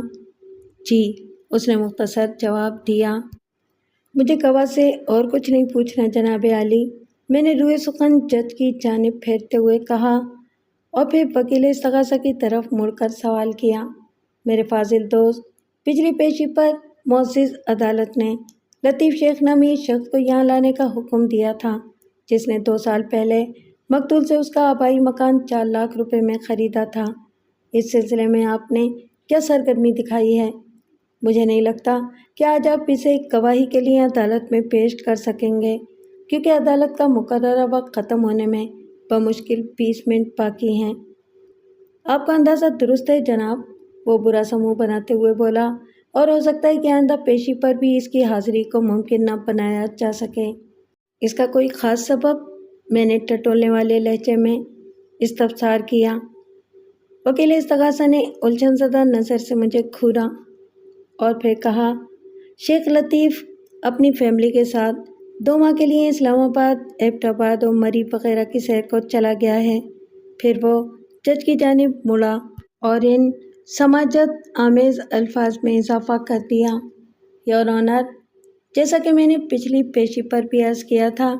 جی، اس نے مختصر جواب دیا۔ مجھے گواہ سے اور کچھ نہیں پوچھنا جناب عالی، میں نے روئے سخن جج کی جانب پھیرتے ہوئے کہا، اور پھر وکیل استغاثہ کی طرف مڑ کر سوال کیا، میرے فاضل دوست، پچھلی پیشی پر معزز عدالت نے لطیف شیخ نامی شخص کو یہاں لانے کا حکم دیا تھا، جس نے 2 سال پہلے مقتول سے اس کا آبائی مکان 4 لاکھ روپے میں خریدا تھا۔ اس سلسلے میں آپ نے کیا سرگرمی دکھائی ہے؟ مجھے نہیں لگتا کہ آج آپ اسے گواہی کے لیے عدالت میں پیش کر سکیں گے، کیونکہ عدالت کا مقررہ وقت ختم ہونے میں بمشکل 20 منٹ باقی ہیں۔ آپ کا اندازہ درست ہے جناب، وہ برا سا منہ بناتے ہوئے بولا، اور ہو سکتا ہے کہ آئندہ پیشی پر بھی اس کی حاضری کو ممکن نہ بنایا جا سکے۔ اس کا کوئی خاص سبب؟ میں نے ٹٹولنے والے لہجے میں استفسار کیا۔ وکیل استغاثہ نے الجھن زدہ نظر سے مجھے گھورا اور پھر کہا، شیخ لطیف اپنی فیملی کے ساتھ 2 ماہ کے لیے اسلام آباد، ایبٹ آباد اور مری وغیرہ کی سیر کو چلا گیا ہے۔ پھر وہ جج کی جانب مڑا اور ان سماجت آمیز الفاظ میں اضافہ کر دیا، یور آنر، جیسا کہ میں نے پچھلی پیشی پر بھی عرض کیا تھا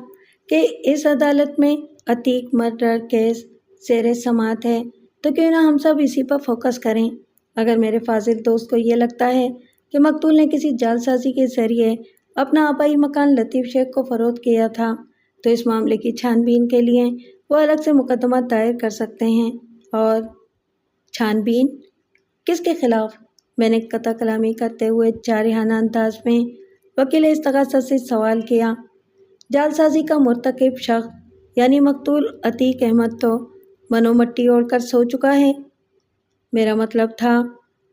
کہ اس عدالت میں عتیق مرڈر کیس زیر سماعت ہے، تو کیوں نہ ہم سب اسی پر فوکس کریں۔ اگر میرے فاضل دوست کو یہ لگتا ہے کہ مقتول نے کسی جعل سازی کے ذریعے اپنا آبائی مکان لطیف شیخ کو فروخت کیا تھا، تو اس معاملے کی چھان بین کے لیے وہ الگ سے مقدمہ دائر کر سکتے ہیں۔ اور چھان بین کس کے خلاف؟ میں نے قطع کلامی کرتے ہوئے جارحانہ انداز میں وکیل استغاثہ سے سوال کیا۔ جعل سازی کا مرتکب شخص یعنی مقتول عتیق احمد تو منو مٹی اوڑھ کر سو چکا ہے۔ میرا مطلب تھا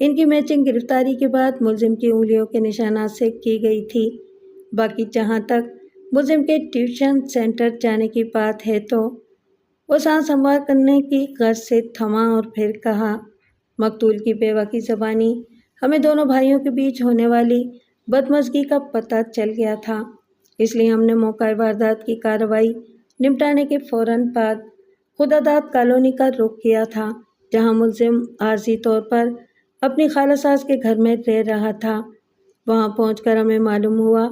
ان کی میچنگ گرفتاری کے بعد ملزم کی انگلیوں کے نشانات سے کی گئی تھی۔ باقی جہاں تک ملزم کے ٹیوشن سینٹر جانے کی بات ہے تو وہ سانس ہموار کرنے کی غرض سے تھما اور پھر کہا، مقتول کی بیوہ کی زبانی ہمیں دونوں بھائیوں کے بیچ ہونے والی بدمزگی کا پتہ چل گیا تھا، اس لیے ہم نے موقع واردات کی کارروائی نمٹانے کے فوراً بعد خداداد کالونی کا رخ کیا تھا، جہاں ملزم عارضی طور پر اپنی خالہ ساس کے گھر میں رہ رہا تھا۔ وہاں پہنچ کر ہمیں معلوم ہوا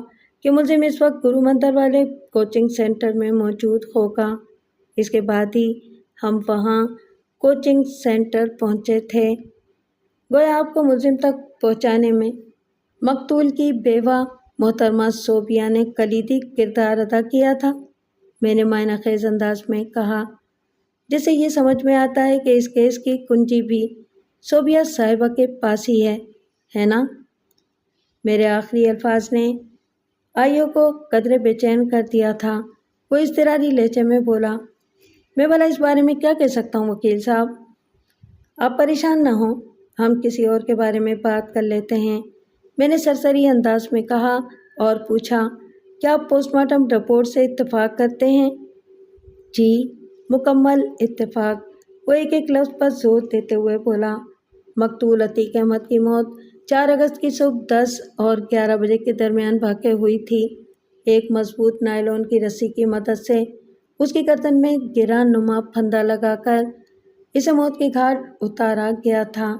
کہ ملزم اس وقت گرو مندر والے کوچنگ سینٹر میں موجود ہوگا۔ اس کے بعد ہی ہم وہاں کوچنگ سینٹر پہنچے تھے۔ گویا آپ کو ملزم تک پہنچانے میں مقتول کی بیوہ محترمہ صوبیہ نے کلیدی کردار ادا کیا تھا، میں نے معنی خیز انداز میں کہا، جس سے یہ سمجھ میں آتا ہے کہ اس کیس کی کنجی بھی صوبیہ صاحبہ کے پاس ہی ہے نا؟ میرے آخری الفاظ نے آئیو کو قدرے بے چین کر دیا تھا۔ وہ اضطراری لہجے میں بولا، میں بھلا اس بارے میں کیا کہہ سکتا ہوں وکیل صاحب؟ آپ پریشان نہ ہوں، ہم کسی اور کے بارے میں بات کر لیتے ہیں، میں نے سرسری انداز میں کہا اور پوچھا، کیا آپ پوسٹ مارٹم رپورٹ سے اتفاق کرتے ہیں؟ جی، مکمل اتفاق، وہ ایک لفظ پر زور دیتے ہوئے بولا۔ مقتول عتیق احمد کی موت 4 اگست کی صبح 10 اور 11 بجے کے درمیان واقع ہوئی تھی۔ ایک مضبوط نائلون کی رسی کی مدد سے اس کی گردن میں گرہ نما پھندا لگا کر اسے موت کے گھاٹ اتارا گیا تھا۔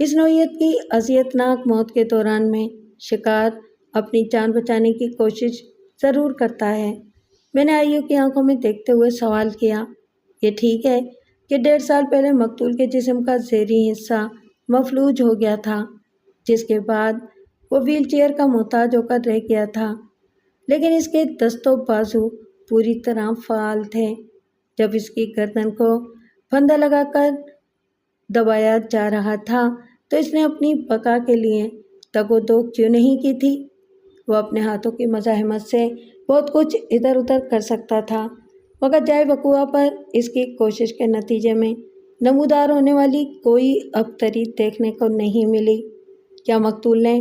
اس نوعیت کی اذیتناک موت کے دوران میں شکار اپنی جان بچانے کی کوشش ضرور کرتا ہے۔ میں نے آئیو کی آنکھوں میں دیکھتے ہوئے سوال کیا، یہ ٹھیک ہے کہ 1.5 سال پہلے مقتول کے جسم کا زیریں حصہ مفلوج ہو گیا تھا، جس کے بعد وہ ویل چیئر کا محتاج ہو کر رہ گیا تھا، لیکن اس کے دست و بازو پوری طرح فعال تھے۔ جب اس کی گردن کو پھندا لگا کر دبایا جا رہا تھا تو اس نے اپنی بقا کے لیے تگ و دو کیوں نہیں کی تھی؟ وہ اپنے ہاتھوں کی مزاحمت سے بہت کچھ ادھر ادھر کر سکتا تھا، مگر جائے وقوع پر اس کی کوشش کے نتیجے میں نمودار ہونے والی کوئی ابتری دیکھنے کو نہیں ملی۔ کیا مقتول نے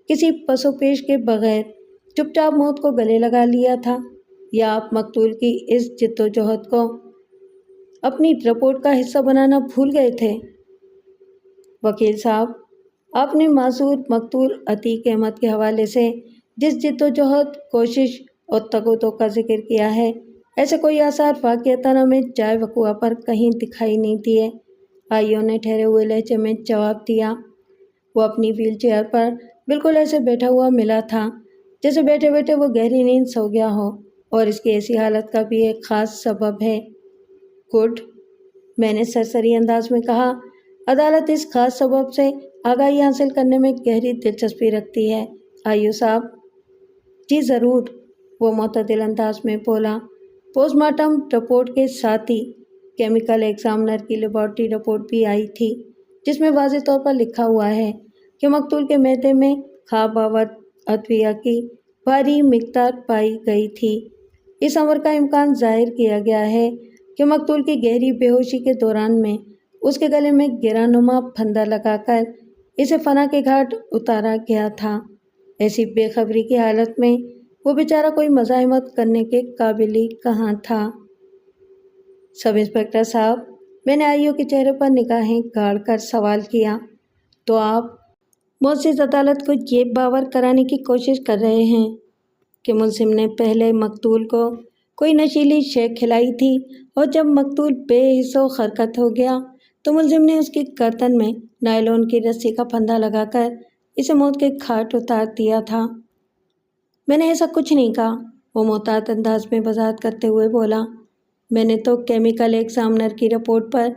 کسی پس و پیش کے بغیر چپ چاپ موت کو گلے لگا لیا تھا، یا آپ مقتول کی اس جد و جہد کو اپنی رپورٹ کا حصہ بنانا بھول گئے تھے؟ وکیل صاحب، آپ نے معذور مقتول عتیق احمد کے حوالے سے جس جد و جہد، کوشش اور تگ و دو کا ذکر کیا ہے، ایسے کوئی آثار واقعتاً ہمیں جائے وقوع پر کہیں دکھائی نہیں دیے۔ آئیو نے ٹھہرے ہوئے لہجے میں جواب دیا۔ وہ اپنی ویل چیئر پر بالکل ایسے بیٹھا ہوا ملا تھا جیسے بیٹھے بیٹھے وہ گہری نیند سو گیا ہو، اور اس کی ایسی حالت کا بھی ایک خاص سبب ہے۔ گڈ، میں نے سرسری انداز میں کہا، عدالت اس خاص سبب سے آگاہی حاصل کرنے میں گہری دلچسپی رکھتی ہے آئیو صاحب۔ جی ضرور، وہ معتدل انداز میں بولا۔ پوسٹ مارٹم رپورٹ کے ساتھ ہی کیمیکل ایگزامنر کی لیبارٹری رپورٹ بھی آئی تھی، جس میں واضح طور پر لکھا ہوا ہے کہ مقتول کے معدے میں خواب آور ادویہ کی بھاری مقدار پائی گئی تھی۔ اس امر کا امکان ظاہر کیا گیا ہے کہ مقتول کی گہری بے ہوشی کے دوران میں اس کے گلے میں گرہ نما پھندا لگا کر اسے فنا کے گھاٹ اتارا گیا تھا۔ ایسی بے خبری کی حالت میں وہ بیچارہ کوئی مزاحمت کرنے کے قابل ہی کہاں تھا۔ سب انسپکٹر صاحب، میں نے آئیو کے چہرے پر نگاہیں گاڑ کر سوال کیا، تو آپ معزز عدالت کو یہ باور کرانے کی کوشش کر رہے ہیں کہ ملزم نے پہلے مقتول کو کوئی نشیلی شے کھلائی تھی، اور جب مقتول بے حس و حرکت ہو گیا تو ملزم نے اس کی گردن میں نائلون کی رسی کا پھندا لگا کر اسے موت کے گھاٹ اتار دیا تھا؟ میں نے ایسا کچھ نہیں کہا، وہ محتاط انداز میں وضاحت کرتے ہوئے بولا۔ میں نے تو کیمیکل ایگزامنر کی رپورٹ پر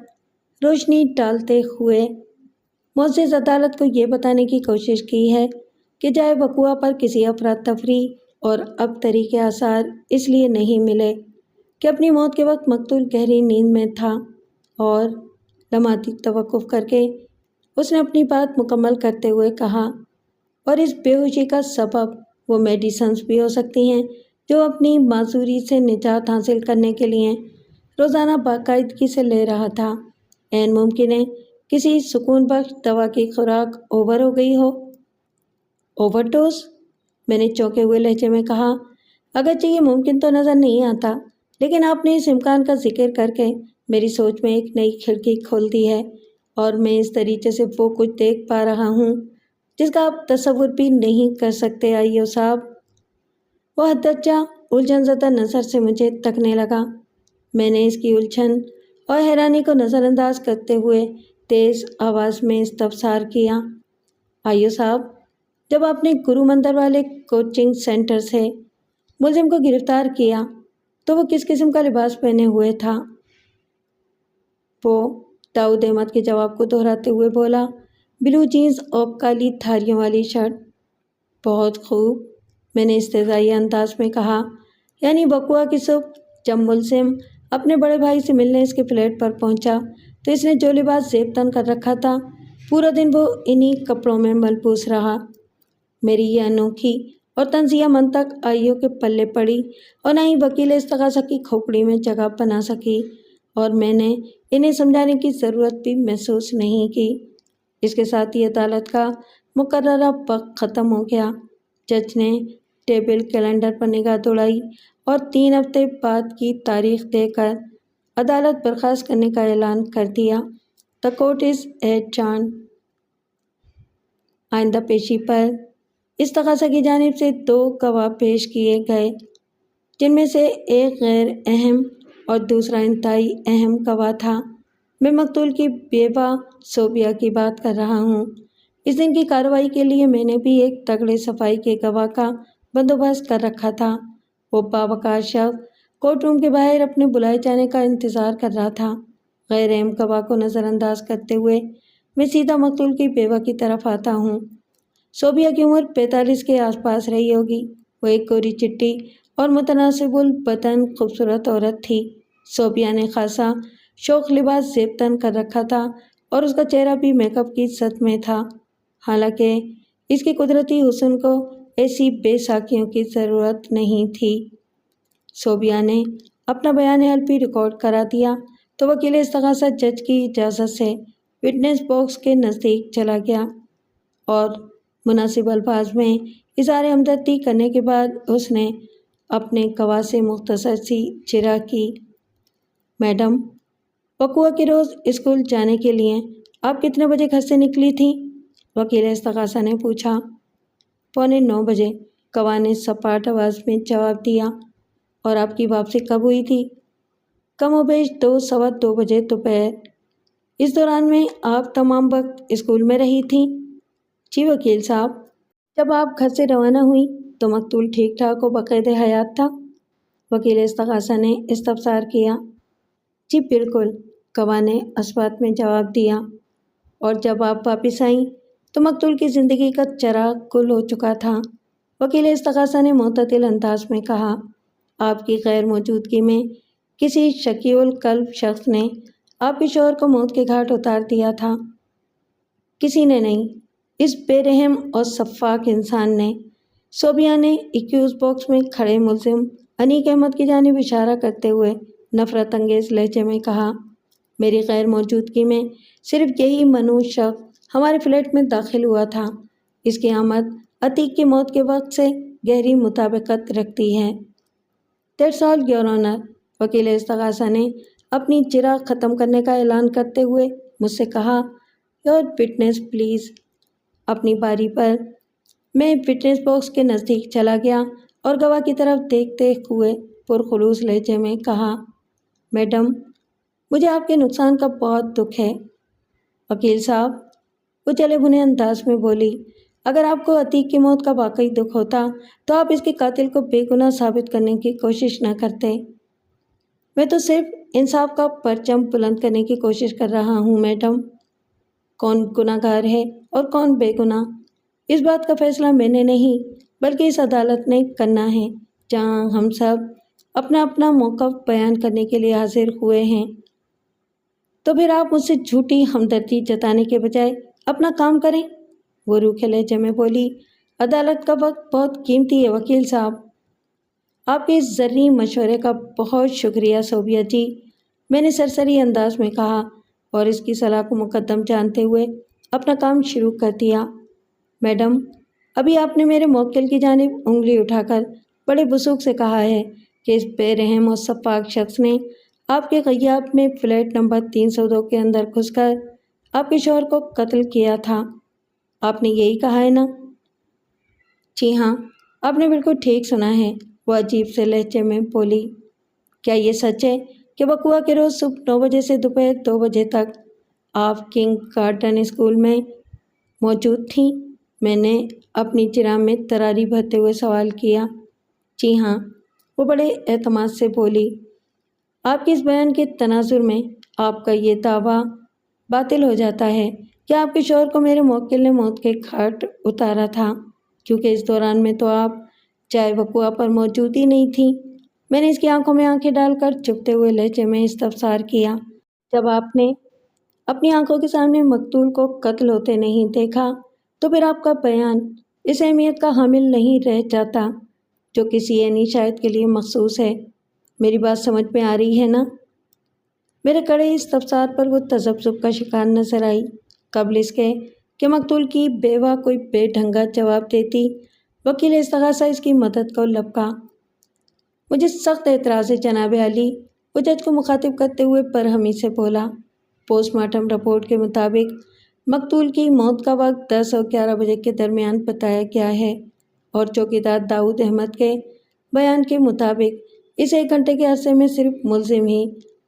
روشنی ڈالتے ہوئے معزز عدالت کو یہ بتانے کی کوشش کی ہے کہ جائے وقوع پر کسی افراتفری اور ابتری کے آثار اس لیے نہیں ملے کہ اپنی موت کے وقت مقتول گہری نیند میں تھا، اور لمحاتی توقف کر کے اس نے اپنی بات مکمل کرتے ہوئے کہا، اور اس بے ہوشی کا سبب وہ میڈیسنز بھی ہو سکتی ہیں جو اپنی معذوری سے نجات حاصل کرنے کے لیے روزانہ باقاعدگی سے لے رہا تھا۔ عین ممکن ہے کسی سکون بخش دوا کی خوراک اوور ہو گئی ہو۔ Over dose? میں نے چونکے ہوئے لہجے میں کہا۔ اگرچہ یہ ممکن تو نظر نہیں آتا، لیکن آپ نے اس امکان کا ذکر کر کے میری سوچ میں ایک نئی کھڑکی کھول دی ہے، اور میں اس طریقے سے وہ کچھ دیکھ پا رہا ہوں جس کا آپ تصور بھی نہیں کر سکتے آئیو صاحب۔ وہ حدرجہ الجھن زدہ نظر سے مجھے تکنے لگا۔ میں نے اس کی الجھن اور حیرانی کو نظر انداز کرتے ہوئے تیز آواز میں استفسار کیا۔ آئیو صاحب، جب آپ نے گرو مندر والے کوچنگ سینٹر سے ملزم کو گرفتار کیا تو وہ کس قسم کا لباس پہنے ہوئے تھا؟ وہ داؤد احمد کے جواب کو دہراتے ہوئے بولا، بلو جینز اور کالی دھاریوں والی شرٹ۔ بہت خوب، میں نے استہزائیہ انداز میں کہا۔ یعنی بقوا کی صبح جب ملزم اپنے بڑے بھائی سے ملنے اس کے فلیٹ پر پہنچا تو اس نے جو لباس زیب تن کر رکھا تھا پورا دن وہ انہی کپڑوں میں ملبوس رہا۔ میری یہ انوکھی اور تنزیہ منطق آئیو کے پلے پڑی اور نہ ہی وکیل استغاثہ کی کھوپڑی میں جگہ بنا سکی، اور میں نے انہیں سمجھانے کی ضرورت بھی محسوس نہیں کی۔ اس کے ساتھ ہی عدالت کا مقررہ وقت ختم ہو گیا۔ جج نے ٹیبل کیلنڈر پر نگاہ دوڑائی اور 3 ہفتے بعد کی تاریخ دے کر عدالت برخاست کرنے کا اعلان کر دیا۔ The court is adjourned۔ آئندہ پیشی پر استغاثہ کی جانب سے 2 گواہ پیش کیے گئے، جن میں سے ایک غیر اہم اور دوسرا انتہائی اہم گواہ تھا۔ میں مقتول کی بیوہ صوبیہ کی بات کر رہا ہوں۔ اس دن کی کارروائی کے لیے میں نے بھی ایک تگڑے صفائی کے گواہ کا بندوبست کر رکھا تھا۔ وہ باوقار شخص کورٹ روم کے باہر اپنے بلائے جانے کا انتظار کر رہا تھا۔ غیر اہم گواہ کو نظر انداز کرتے ہوئے میں سیدھا مقتول کی بیوہ کی طرف آتا ہوں۔ صوبیہ کی عمر 45 کے آس پاس رہی ہوگی۔ وہ ایک گوری چٹی اور متناسب البدن خوبصورت عورت تھی۔ صوبیہ نے خاصا شوق لباس زیب تن کر رکھا تھا اور اس کا چہرہ بھی میک اپ کی زد میں تھا، حالانکہ اس کے قدرتی حسن کو ایسی بے ساکھیوں کی ضرورت نہیں تھی۔ صوبیہ نے اپنا بیان حلف بھی ریکارڈ کرا دیا تو وکیل استغاثہ جج کی اجازت سے وٹنس باکس کے نزدیک چلا گیا اور مناسب الفاظ میں اظہار ہمدردی کرنے کے بعد اس نے اپنے گواہ سے مختصر سی چرا کی۔ میڈم، وقوع کے روز اسکول جانے کے لیے آپ کتنے بجے گھر سے نکلی تھیں؟ وکیل استغاثہ نے پوچھا۔ 9:15 بجے، گواہ نے سپاٹ آواز میں جواب دیا۔ اور آپ کی واپسی کب ہوئی تھی؟ کم و بیش 2 سوا 2 بجے دوپہر۔ اس دوران میں آپ تمام وقت اسکول میں رہی تھیں؟ جی وکیل صاحب۔ جب آپ گھر سے روانہ ہوئیں تو مقتول ٹھیک ٹھاک و باقید حیات تھا؟ وکیل استغاثہ نے استفسار کیا۔ جی بالکل، گواہ نے اثبات میں جواب دیا۔ اور جب آپ واپس آئیں تو مقتول کی زندگی کا چراغ گل ہو چکا تھا، وکیل استغاثہ نے معتدل انداز میں کہا۔ آپ کی غیر موجودگی میں کسی شکی القلب شخص نے آپ کے شوہر کو موت کے گھاٹ اتار دیا تھا۔ کسی نے نہیں، اس بے رحم اور سفاک انسان نے، صوبیہ نے ایکیوز باکس میں کھڑے ملزم انیق احمد کی جانب اشارہ کرتے ہوئے نفرت انگیز لہجے میں کہا۔ میری غیر موجودگی میں صرف یہی منحوس شخص ہمارے فلیٹ میں داخل ہوا تھا۔ اس کی آمد عتیق کی موت کے وقت سے گہری مطابقت رکھتی ہے۔ That's all, Your Honor۔ وکیل استغاثہ نے اپنی چرا ختم کرنے کا اعلان کرتے ہوئے مجھ سے کہا، Your witness please۔ اپنی باری پر میں وٹنس باکس کے نزدیک چلا گیا اور گواہ کی طرف دیکھتے ہوئے پرخلوص لہجے میں کہا، میڈم، مجھے آپ کے نقصان کا بہت دکھ ہے۔ وکیل صاحب، وہ جلے بھنے انداز میں بولی، اگر آپ کو عتیق کی موت کا واقعی دکھ ہوتا تو آپ اس کے قاتل کو بے گناہ ثابت کرنے کی کوشش نہ کرتے۔ میں تو صرف انصاف کا پرچم بلند کرنے کی کوشش کر رہا ہوں میڈم۔ کون گناہ گار ہے اور کون بے گناہ، اس بات کا فیصلہ میں نے نہیں بلکہ اس عدالت نے کرنا ہے، جہاں ہم سب اپنا اپنا موقف بیان کرنے کے لیے حاضر ہوئے ہیں۔ تو پھر آپ مجھ سے جھوٹی ہمدردی جتانے کے بجائے اپنا کام کریں، وہ روکھے لہجے میں بولی۔ عدالت کا وقت بہت قیمتی ہے وکیل صاحب۔ آپ کے اس زرعی مشورے کا بہت شکریہ صوبیہ جی، میں نے سرسری انداز میں کہا۔ اور اس کی صلاح کو مقدم جانتے ہوئے اپنا کام شروع کر دیا۔ میڈم، ابھی آپ نے میرے موکل کی جانب انگلی اٹھا کر بڑے وثوق سے کہا ہے کہ اس بے رحم اور سفاک شخص نے آپ کے غیاب میں فلیٹ نمبر 302 کے اندر گھس کر آپ کے شوہر کو قتل کیا تھا۔ آپ نے یہی کہا ہے نا؟ جی ہاں، آپ نے بالکل ٹھیک سنا ہے، وہ عجیب سے لہجے میں بولی۔ کیا یہ سچ ہے کہ وقوع کے روز صبح 9 بجے سے دوپہر 2 بجے تک آپ کنگ گارڈن اسکول میں موجود تھیں؟ میں نے اپنی چراغ میں تراری بھرتے ہوئے سوال کیا۔ جی ہاں، وہ بڑے اعتماد سے بولی۔ آپ کے اس بیان کے تناظر میں آپ کا یہ دعویٰ باطل ہو جاتا ہے کہ آپ کے شوہر کو میرے موکل نے موت کے گھاٹ اتارا تھا، کیونکہ اس دوران میں تو آپ جائے وقوع پر موجود ہی نہیں تھیں۔ میں نے اس کی آنکھوں میں آنکھیں ڈال کر چپتے ہوئے لہجے میں استفسار کیا۔ جب آپ نے اپنی آنکھوں کے سامنے مقتول کو قتل ہوتے نہیں دیکھا تو پھر آپ کا بیان اس اہمیت کا حامل نہیں رہ جاتا جو کسی عینی شاہد کے لیے مخصوص ہے۔ میری بات سمجھ میں آ رہی ہے نا؟ میرے کڑے استفسار پر وہ تذبذب کا شکار نظر آئی۔ قبل اس کے کہ مقتول کی بیوہ کوئی بے ڈھنگا جواب دیتی، وکیل استغاثہ اس کی مدد کو لبکا۔ مجھے سخت اعتراض ہے جناب عالی، وہ جج کو مخاطب کرتے ہوئے برہمی سے بولا۔ پوسٹ مارٹم رپورٹ کے مطابق مقتول کی موت کا وقت 10 اور 11 بجے کے درمیان بتایا گیا ہے، اور چوکیدار داؤد احمد کے بیان کے مطابق اس 1 گھنٹے کے عرصے میں صرف ملزم ہی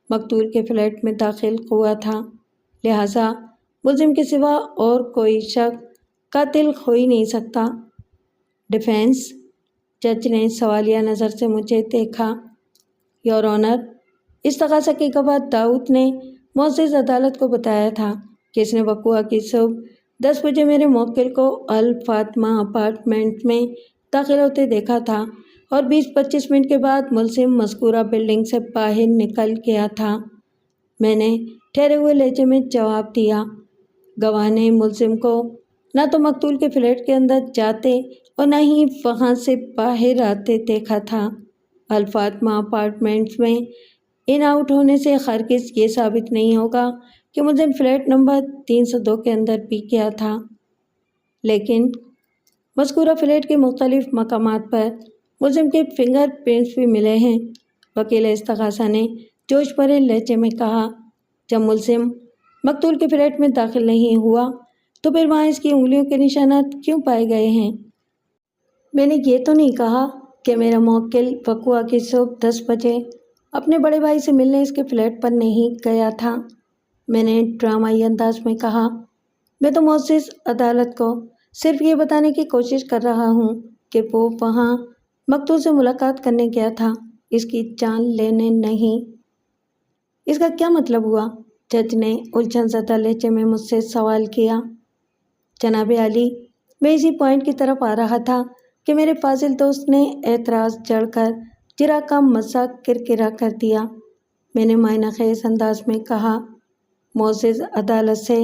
مقتول کے فلیٹ میں داخل ہوا تھا، لہٰذا ملزم کے سوا اور کوئی شخص قاتل ہو ہی نہیں سکتا۔ ڈیفینس؟ جج نے سوالیہ نظر سے مجھے دیکھا۔ یور آنر، استغاثہ کے گواہ داؤد نے معزز عدالت کو بتایا تھا کہ اس نے وقوع کی صبح 10 بجے میرے موکل کو الفاطمہ اپارٹمنٹ میں داخل ہوتے دیکھا تھا، اور 20-25 منٹ کے بعد ملزم مذکورہ بلڈنگ سے باہر نکل گیا تھا۔ میں نے ٹھہرے ہوئے لہجے میں جواب دیا۔ گواہ نے ملزم کو نہ تو مقتول کے فلیٹ کے اندر جاتے اور نہ ہی وہاں سے باہر آتے دیکھا تھا۔ الفاطمہ اپارٹمنٹس میں ان آؤٹ ہونے سے ہرگز یہ ثابت نہیں ہوگا کہ ملزم فلیٹ نمبر 302 کے اندر بھی گیا تھا، لیکن مذکورہ فلیٹ کے مختلف مقامات پر ملزم کے فنگر پرنٹس بھی ملے ہیں۔ وکیل استغاثہ نے جوش بھرے لہجے میں کہا۔ جب ملزم مقتول کے فلیٹ میں داخل نہیں ہوا تو پھر وہاں اس کی انگلیوں کے نشانات کیوں پائے گئے ہیں؟ میں نے یہ تو نہیں کہا کہ میرا موکل وقوع کی صبح 10 بجے اپنے بڑے بھائی سے ملنے اس کے فلیٹ پر نہیں گیا تھا، میں نے ڈرامائی انداز میں کہا۔ میں تو معزز عدالت کو صرف یہ بتانے کی کوشش کر رہا ہوں کہ وہ وہاں مقتول سے ملاقات کرنے گیا تھا، اس کی جان لینے نہیں۔ اس کا کیا مطلب ہوا؟ جج نے الجھن زدہ لہجے میں مجھ سے سوال کیا۔ جناب عالی، میں اسی پوائنٹ کی طرف آ رہا تھا کہ میرے فاضل دوست نے اعتراض جڑ کر جرا کا مذاق کرکرا کر دیا۔ میں نے معنی خیز انداز میں کہا، معزز عدالت سے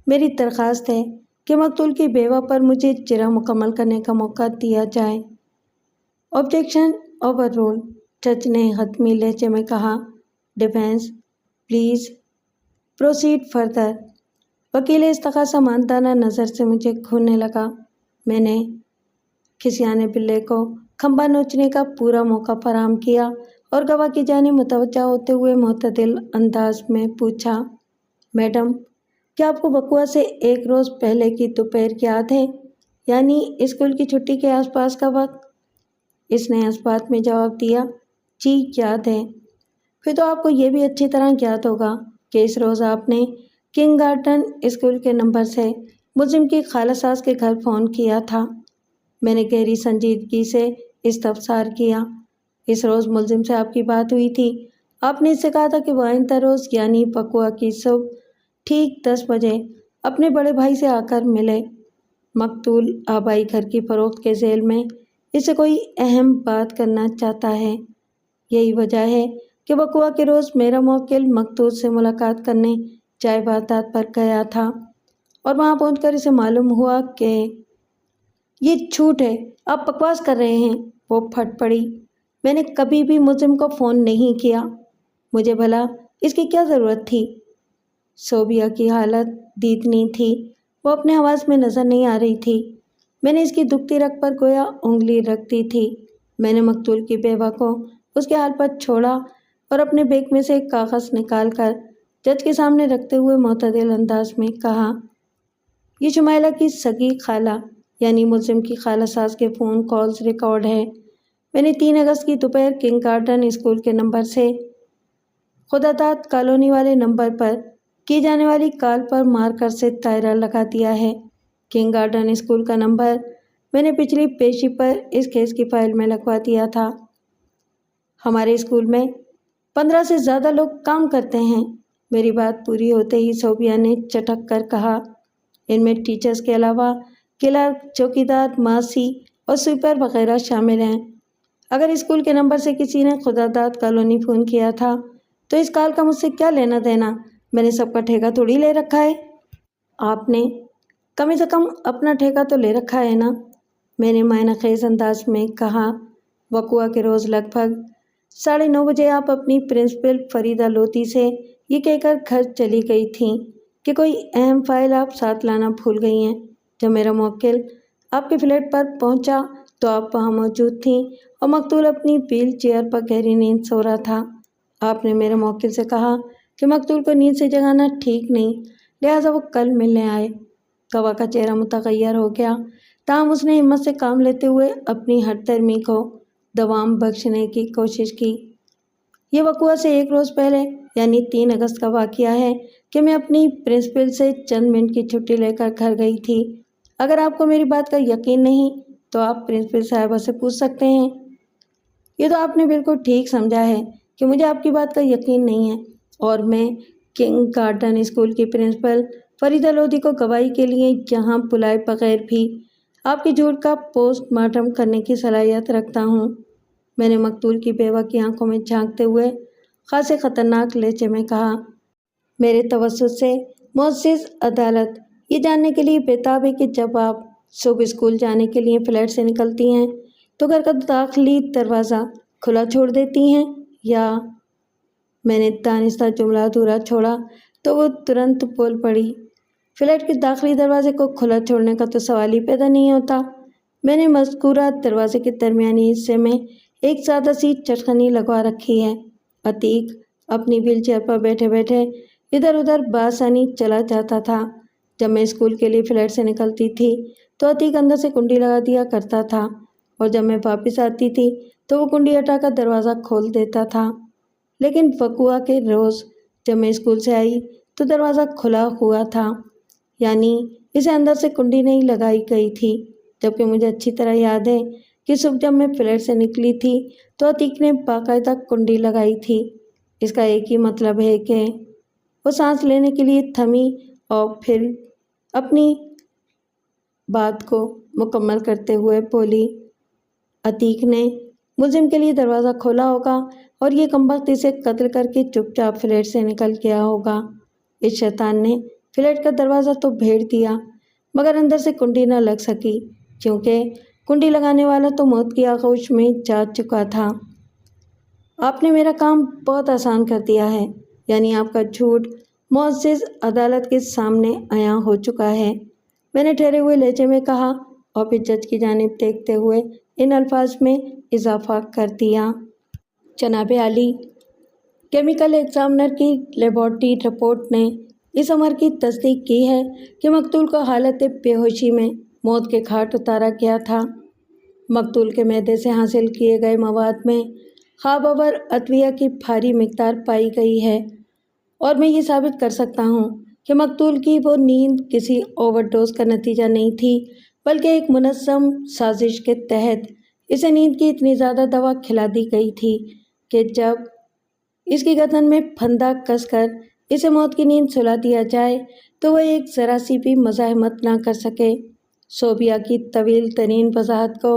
میری درخواست ہے کہ مقتول کی بیوہ پر مجھے جرا مکمل کرنے کا موقع دیا جائے۔ آبجیکشن اوور رولڈ، جج نے حتمی لہجے میں کہا۔ Defence, please proceed further. وکیل استغاثہ ماندانہ نظر سے مجھے گھورنے لگا۔ میں نے کھسیانے بلے کو کھمبا نوچنے کا پورا موقع فراہم کیا اور گواہ کی جانب متوجہ ہوتے ہوئے معتدل انداز میں پوچھا، میڈم، کیا آپ کو وقوع سے 1 روز پہلے کی دوپہر یاد ہے، یعنی اسکول کی چھٹی کے آس پاس کا وقت؟ اس نے اس بات میں جواب دیا، جی یاد ہے۔ پھر تو آپ کو یہ بھی اچھی طرح یاد ہوگا کہ اس روز آپ نے کنگ گارڈن اسکول کے نمبر سے ملزم کی خالہ ساس کے گھر فون کیا تھا۔ میں نے گہری سنجیدگی سے استفسار کیا۔ اس روز ملزم سے آپ کی بات ہوئی تھی، آپ نے اس سے کہا تھا کہ وہ آئندہ روز یعنی وقوع کی صبح ٹھیک 10 بجے اپنے بڑے بھائی سے آ کر ملے۔ مقتول آبائی گھر کی فروخت کے ذیل میں اس سے کوئی اہم بات کرنا چاہتا ہے۔ یہی وجہ ہے کہ وقوع کے روز میرا موکل مقتول سے ملاقات کرنے چائے واردات پر گیا تھا، اور وہاں پہنچ کر اسے معلوم ہوا کہ یہ جھوٹ ہے، آپ بکواس کر رہے ہیں۔ وہ پھٹ پڑی۔ میں نے کبھی بھی ملزم کو فون نہیں کیا، مجھے بھلا اس کی کیا ضرورت تھی؟ صوبیہ کی حالت دیدنی تھی، وہ اپنے حواس میں نظر نہیں آ رہی تھی۔ میں نے اس کی دکھتی رگ پر گویا انگلی رکھ دی تھی۔ میں نے مقتول کی بیوہ کو اس کے حال پر چھوڑا اور اپنے بیگ میں سے ایک کاغذ نکال کر جج کے سامنے رکھتے ہوئے معتدل انداز میں کہا، یہ شمائلہ کی سگی خالہ یعنی ملزم کی خالہ ساز کے فون کالز ریکارڈ ہے۔ میں نے 3 اگست کی دوپہر کنگ گارڈن اسکول کے نمبر سے خدا داد کالونی والے نمبر پر کی جانے والی کال پر مارکر سے دائرہ لگا دیا ہے۔ کنگ گارڈن اسکول کا نمبر میں نے پچھلی پیشی پر اس کیس کی فائل میں لگوا دیا تھا۔ ہمارے اسکول میں 15 سے زیادہ لوگ کام کرتے ہیں۔ میری بات پوری ہوتے ہی صوبیہ نے چٹک کر کہا، ان میں ٹیچرز کے علاوہ کلرک، چوکیدار، ماسی اور سویپر وغیرہ شامل ہیں۔ اگر اسکول کے نمبر سے کسی نے خدا داد کالونی فون کیا تھا تو اس کال کا مجھ سے کیا لینا دینا؟ میں نے سب کا ٹھیکہ تھوڑی لے رکھا ہے۔ آپ نے کم سے کم اپنا ٹھیکہ تو لے رکھا ہے نا؟ میں نے معنی خیز انداز میں کہا۔ وقوعہ کے روز لگ بھگ 9:30 بجے آپ اپنی پرنسپل فریدہ لودھی سے یہ کہہ کر گھر چلی گئی تھیں کہ کوئی اہم فائل آپ ساتھ لانا بھول گئی ہیں۔ جب میرا موکل آپ کے فلیٹ پر پہنچا تو آپ وہاں موجود تھیں اور مقتول اپنی ویل چیئر پر گہری نیند سو رہا تھا۔ آپ نے میرے موکل سے کہا کہ مقتول کو نیند سے جگانا ٹھیک نہیں، لہٰذا وہ کل ملنے آئے۔ گواہ کا چہرہ متغیر ہو گیا، تاہم اس نے ہمت سے کام لیتے ہوئے اپنی ہٹ درمی کو دوام بخشنے کی کوشش کی۔ یہ وقوعہ سے 1 روز پہلے یعنی 3 اگست کا واقعہ ہے کہ میں اپنی پرنسپل سے چند منٹ کی چھٹی لے کر گھر گئی تھی۔ اگر آپ کو میری بات کا یقین نہیں تو آپ پرنسپل صاحبہ سے پوچھ سکتے ہیں۔ یہ تو آپ نے بالکل ٹھیک سمجھا ہے کہ مجھے آپ کی بات کا یقین نہیں ہے، اور میں کنگ گارڈن اسکول کی پرنسپل فریدہ لودھی کو گواہی کے لیے یہاں بلائے بغیر بھی آپ کے جھوٹ کا پوسٹ مارٹم کرنے کی صلاحیت رکھتا ہوں۔ میں نے مقتول کی بیوہ کی آنکھوں میں جھانکتے ہوئے خاصے خطرناک لہجے میں کہا، میرے توسط سے معزز عدالت یہ جاننے کے لیے بےتاب ہے کہ جب آپ صبح اسکول جانے کے لیے فلیٹ سے نکلتی ہیں تو گھر کا داخلی دروازہ کھلا چھوڑ دیتی ہیں یا؟ میں نے دانستہ جملہ ادھورا چھوڑا تو وہ ترنت بول پڑی، فلیٹ کے داخلی دروازے کو کھلا چھوڑنے کا تو سوال ہی پیدا نہیں ہوتا۔ میں نے مذکورہ دروازے کے درمیانی حصے میں ایک سادہ سی چٹکنی لگوا رکھی ہے۔ عتیق اپنی ویل چیئر پر بیٹھے بیٹھے ادھر ادھر بآسانی چلا جاتا تھا۔ جب میں اسکول کے لیے فلیٹ سے نکلتی تھی تو عتیق اندر سے کنڈی لگا دیا کرتا تھا، اور جب میں واپس آتی تھی تو وہ کنڈی ہٹا کر دروازہ کھول دیتا تھا۔ لیکن وقوعہ کے روز جب میں اسکول سے آئی تو دروازہ کھلا ہوا تھا، یعنی اسے اندر سے کنڈی نہیں لگائی گئی تھی، جبکہ مجھے اچھی طرح یاد ہے کہ صبح جب میں فلیٹ سے نکلی تھی تو عتیق نے باقاعدہ کنڈی لگائی تھی۔ اس کا ایک ہی مطلب ہے کہ وہ سانس لینے کے لیے تھمی اور پھر اپنی بات کو مکمل کرتے ہوئے بولی، عتیق نے ملزم کے لیے دروازہ کھولا ہوگا اور یہ کمبخت اسے قتل کر کے چپ چاپ فلیٹ سے نکل گیا ہوگا۔ اس شیطان نے فلیٹ کا دروازہ تو بھیڑ دیا مگر اندر سے کنڈی نہ لگ سکی، کیونکہ کنڈی لگانے والا تو موت کی آغوش میں جا چکا تھا۔ آپ نے میرا کام بہت آسان کر دیا ہے، یعنی آپ کا جھوٹ معزز عدالت کے سامنے عیاں ہو چکا ہے، میں نے ٹھہرے ہوئے لہجے میں کہا، اور پھر جج کی جانب دیکھتے ہوئے ان الفاظ میں اضافہ کر دیا، جناب عالی، کیمیکل ایگزامنر کی لیبارٹری رپورٹ نے اس امر کی تصدیق کی ہے کہ مقتول کو حالت بے ہوشی میں موت کے گھاٹ اتارا گیا تھا۔ مقتول کے معدے سے حاصل کیے گئے مواد میں خواب آور ادویہ کی بھاری مقدار پائی گئی ہے، اور میں یہ ثابت کر سکتا ہوں کہ مقتول کی وہ نیند کسی اوور ڈوز کا نتیجہ نہیں تھی، بلکہ ایک منظم سازش کے تحت اسے نیند کی اتنی زیادہ دوا کھلا دی گئی تھی کہ جب اس کی گردن میں پھندا کس کر اسے موت کی نیند سلا دیا جائے تو وہ ایک ذرا سی بھی مزاحمت نہ کر سکے۔ صوبیہ کی طویل ترین وضاحت کو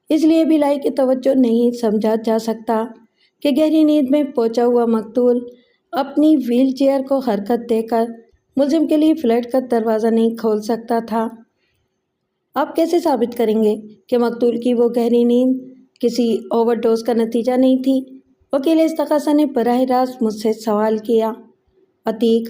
اس لیے بھی لائق توجہ نہیں سمجھا جا سکتا کہ گہری نیند میں پہنچا ہوا مقتول اپنی ویل چیئر کو حرکت دے کر ملزم کے لیے فلیٹ کا دروازہ نہیں کھول سکتا تھا۔ آپ کیسے ثابت کریں گے کہ مقتول کی وہ گہری نیند کسی اوور ڈوز کا نتیجہ نہیں تھی؟ وکیل استغاثہ نے براہ راست مجھ سے سوال کیا۔ عتیق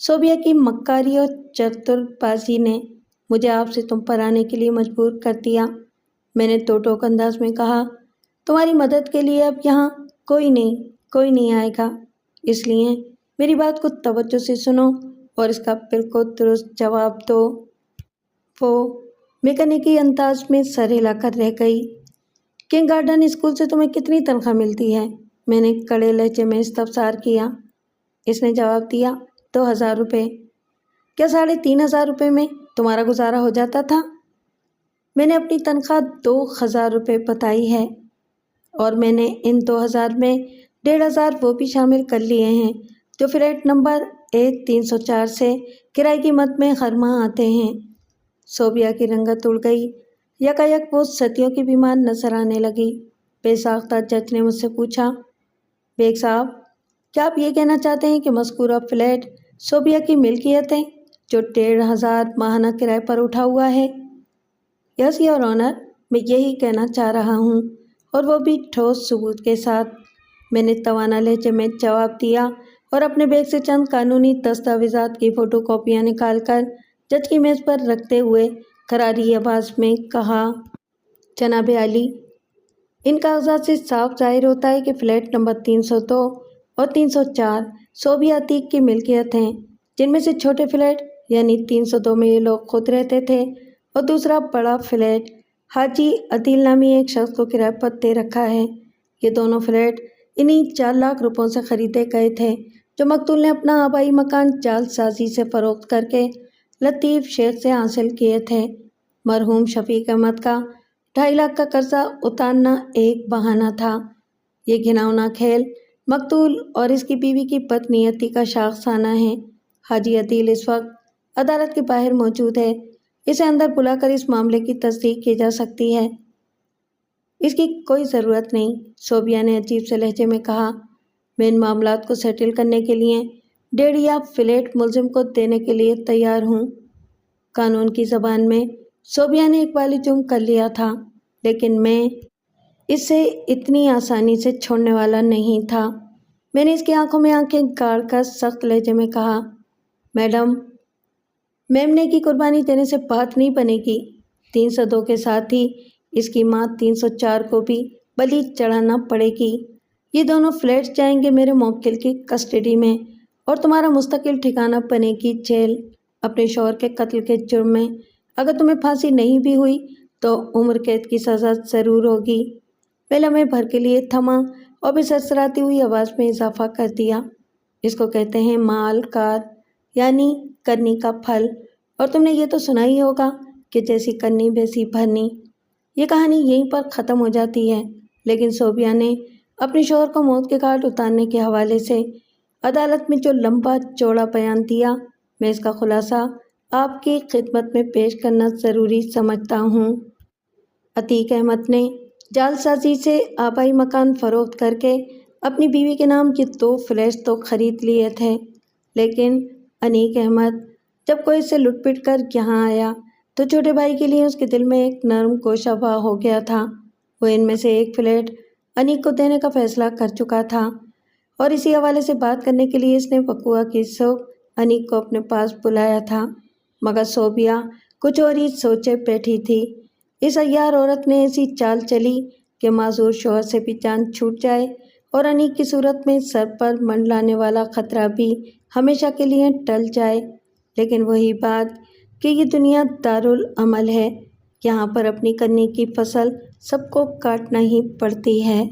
صوبیہ کی مکاری اور چتر بازی نے مجھے آپ سے تم پر آنے کے لیے مجبور کر دیا۔ میں نے ٹوک انداز میں کہا، تمہاری مدد کے لیے اب یہاں کوئی نہیں آئے گا، اس لیے میری بات کو توجہ سے سنو اور اس کا بالکل درست جواب دو۔ وہ میکینیکی انداز میں سر ہلا کر رہ گئی۔ کنگ گارڈن اسکول سے تمہیں کتنی تنخواہ ملتی ہے؟ میں نے کڑے لہجے میں استفسار کیا۔ اس نے جواب دیا، 2000 روپے۔ کیا 3500 روپے میں تمہارا گزارا ہو جاتا تھا؟ میں نے اپنی تنخواہ 2000 روپے بتائی ہے، اور میں نے ان 2000 میں 1500 وہ بھی شامل کر لیے ہیں جو فلیٹ نمبر 1304 سے کرائے کی مد میں ہر ماہ آتے ہیں۔ صوبیہ کی رنگت اڑ گئی۔ یکایک وہ صدیوں کی بیمار نظر آنے لگی۔ بے ساختہ جج نے مجھ سے پوچھا، بیگ صاحب، کیا آپ یہ کہنا چاہتے ہیں کہ مذکورہ فلیٹ صوبیہ کی ملکیت ہے جو 1500 ماہانہ کرائے پر اٹھا ہوا ہے؟ یس یور آنر، میں یہی کہنا چاہ رہا ہوں، اور وہ بھی ٹھوس ثبوت کے ساتھ، میں نے توانا لہجے میں جواب دیا اور اپنے بیگ سے چند قانونی دستاویزات کی فوٹو کاپیاں نکال کر جج کی میز پر رکھتے ہوئے کراری آواز میں کہا، جناب عالی، ان کاغذات سے صاف ظاہر ہوتا ہے کہ فلیٹ نمبر 302 اور 304 صوبیہ عتیق کی ملکیت ہیں، جن میں سے چھوٹے فلیٹ یعنی 302 میں یہ لوگ خود رہتے تھے، اور دوسرا بڑا فلیٹ حاجی عدیل نامی ایک شخص کو کرائے پر دے رکھا ہے۔ یہ دونوں فلیٹ انہی 4 لاکھ روپوں سے خریدے گئے تھے جو مقتول نے اپنا آبائی مکان جعل سازی سے فروخت کر کے لطیف شیخ سے حاصل کیے تھے۔ مرحوم شفیق احمد کا 2.5 لاکھ کا قرضہ اتارنا ایک بہانہ تھا۔ یہ گھناؤنا کھیل مقتول اور اس کی بیوی کی بدنیتی کا شاخسانہ ہے۔ حاجی عدیل اس وقت عدالت کے باہر موجود ہے، اسے اندر بلا کر اس معاملے کی تصدیق کی جا سکتی ہے۔ اس کی کوئی ضرورت نہیں، صوبیہ نے عجیب سے لہجے میں کہا، میں ان معاملات کو سیٹل کرنے کے لیے 1.5 یا فلیٹ ملزم کو دینے کے لیے تیار ہوں۔ قانون کی زبان میں صوبیہ نے اقبالی جرم کر لیا تھا، لیکن میں اسے اتنی آسانی سے چھوڑنے والا نہیں تھا۔ میں نے اس کی آنکھوں میں آنکھیں گاڑ کر سخت لہجے میں کہا، میڈم، میمنے کی قربانی دینے سے بات نہیں بنے گی۔ 302 کے ساتھ ہی اس کی ماں 304 کو بھی بلی چڑھانا پڑے گی۔ یہ دونوں فلیٹس جائیں گے میرے موکل کی کسٹڈی میں، اور تمہارا مستقل ٹھکانہ بنے گی جیل، اپنے شوہر کے قتل کے جرم میں۔ اگر تمہیں پھانسی نہیں بھی ہوئی تو عمر قید کی سزا ضرور ہوگی۔ میں لمحے بھر کے لیے تھما اور بھی سرسراتی ہوئی آواز میں اضافہ کر دیا، اس کو کہتے ہیں مال کار، یعنی کرنی کا پھل، اور تم نے یہ تو سنا ہی ہوگا کہ جیسی کرنی ویسی بھرنی۔ یہ کہانی یہیں پر ختم ہو جاتی ہے، لیکن صوبیہ نے اپنے شوہر کو موت کے گھاٹ اتارنے کے حوالے سے عدالت میں جو لمبا چوڑا بیان دیا، میں اس کا خلاصہ آپ کی خدمت میں پیش کرنا ضروری سمجھتا ہوں۔ عتیق احمد نے جعل سازی سے آبائی مکان فروخت کر کے اپنی بیوی کے نام یہ 2 فلیٹس تو خرید لیے تھے، لیکن انیق احمد جب کوئی سے لٹ پٹ کر یہاں آیا تو چھوٹے بھائی کے لیے اس کے دل میں ایک نرم گوشہ وا ہو گیا تھا۔ وہ ان میں سے ایک فلیٹ انیق کو دینے کا فیصلہ کر چکا تھا، اور اسی حوالے سے بات کرنے کے لیے اس نے وقوعہ کی صبح انیق کو اپنے پاس بلایا تھا، مگر صوبیہ کچھ اور ہی سوچے بیٹھی تھی۔ اس عیار عورت نے ایسی چال چلی کہ معذور شوہر سے بھی جان چھوٹ جائے اور انیق کی صورت میں سر پر منڈلانے والا خطرہ بھی ہمیشہ کے لیے ٹل جائے۔ لیکن وہی بات کہ یہ دنیا دارالعمل ہے، یہاں پر اپنی کرنی کی فصل سب کو کاٹنا ہی پڑتی ہے۔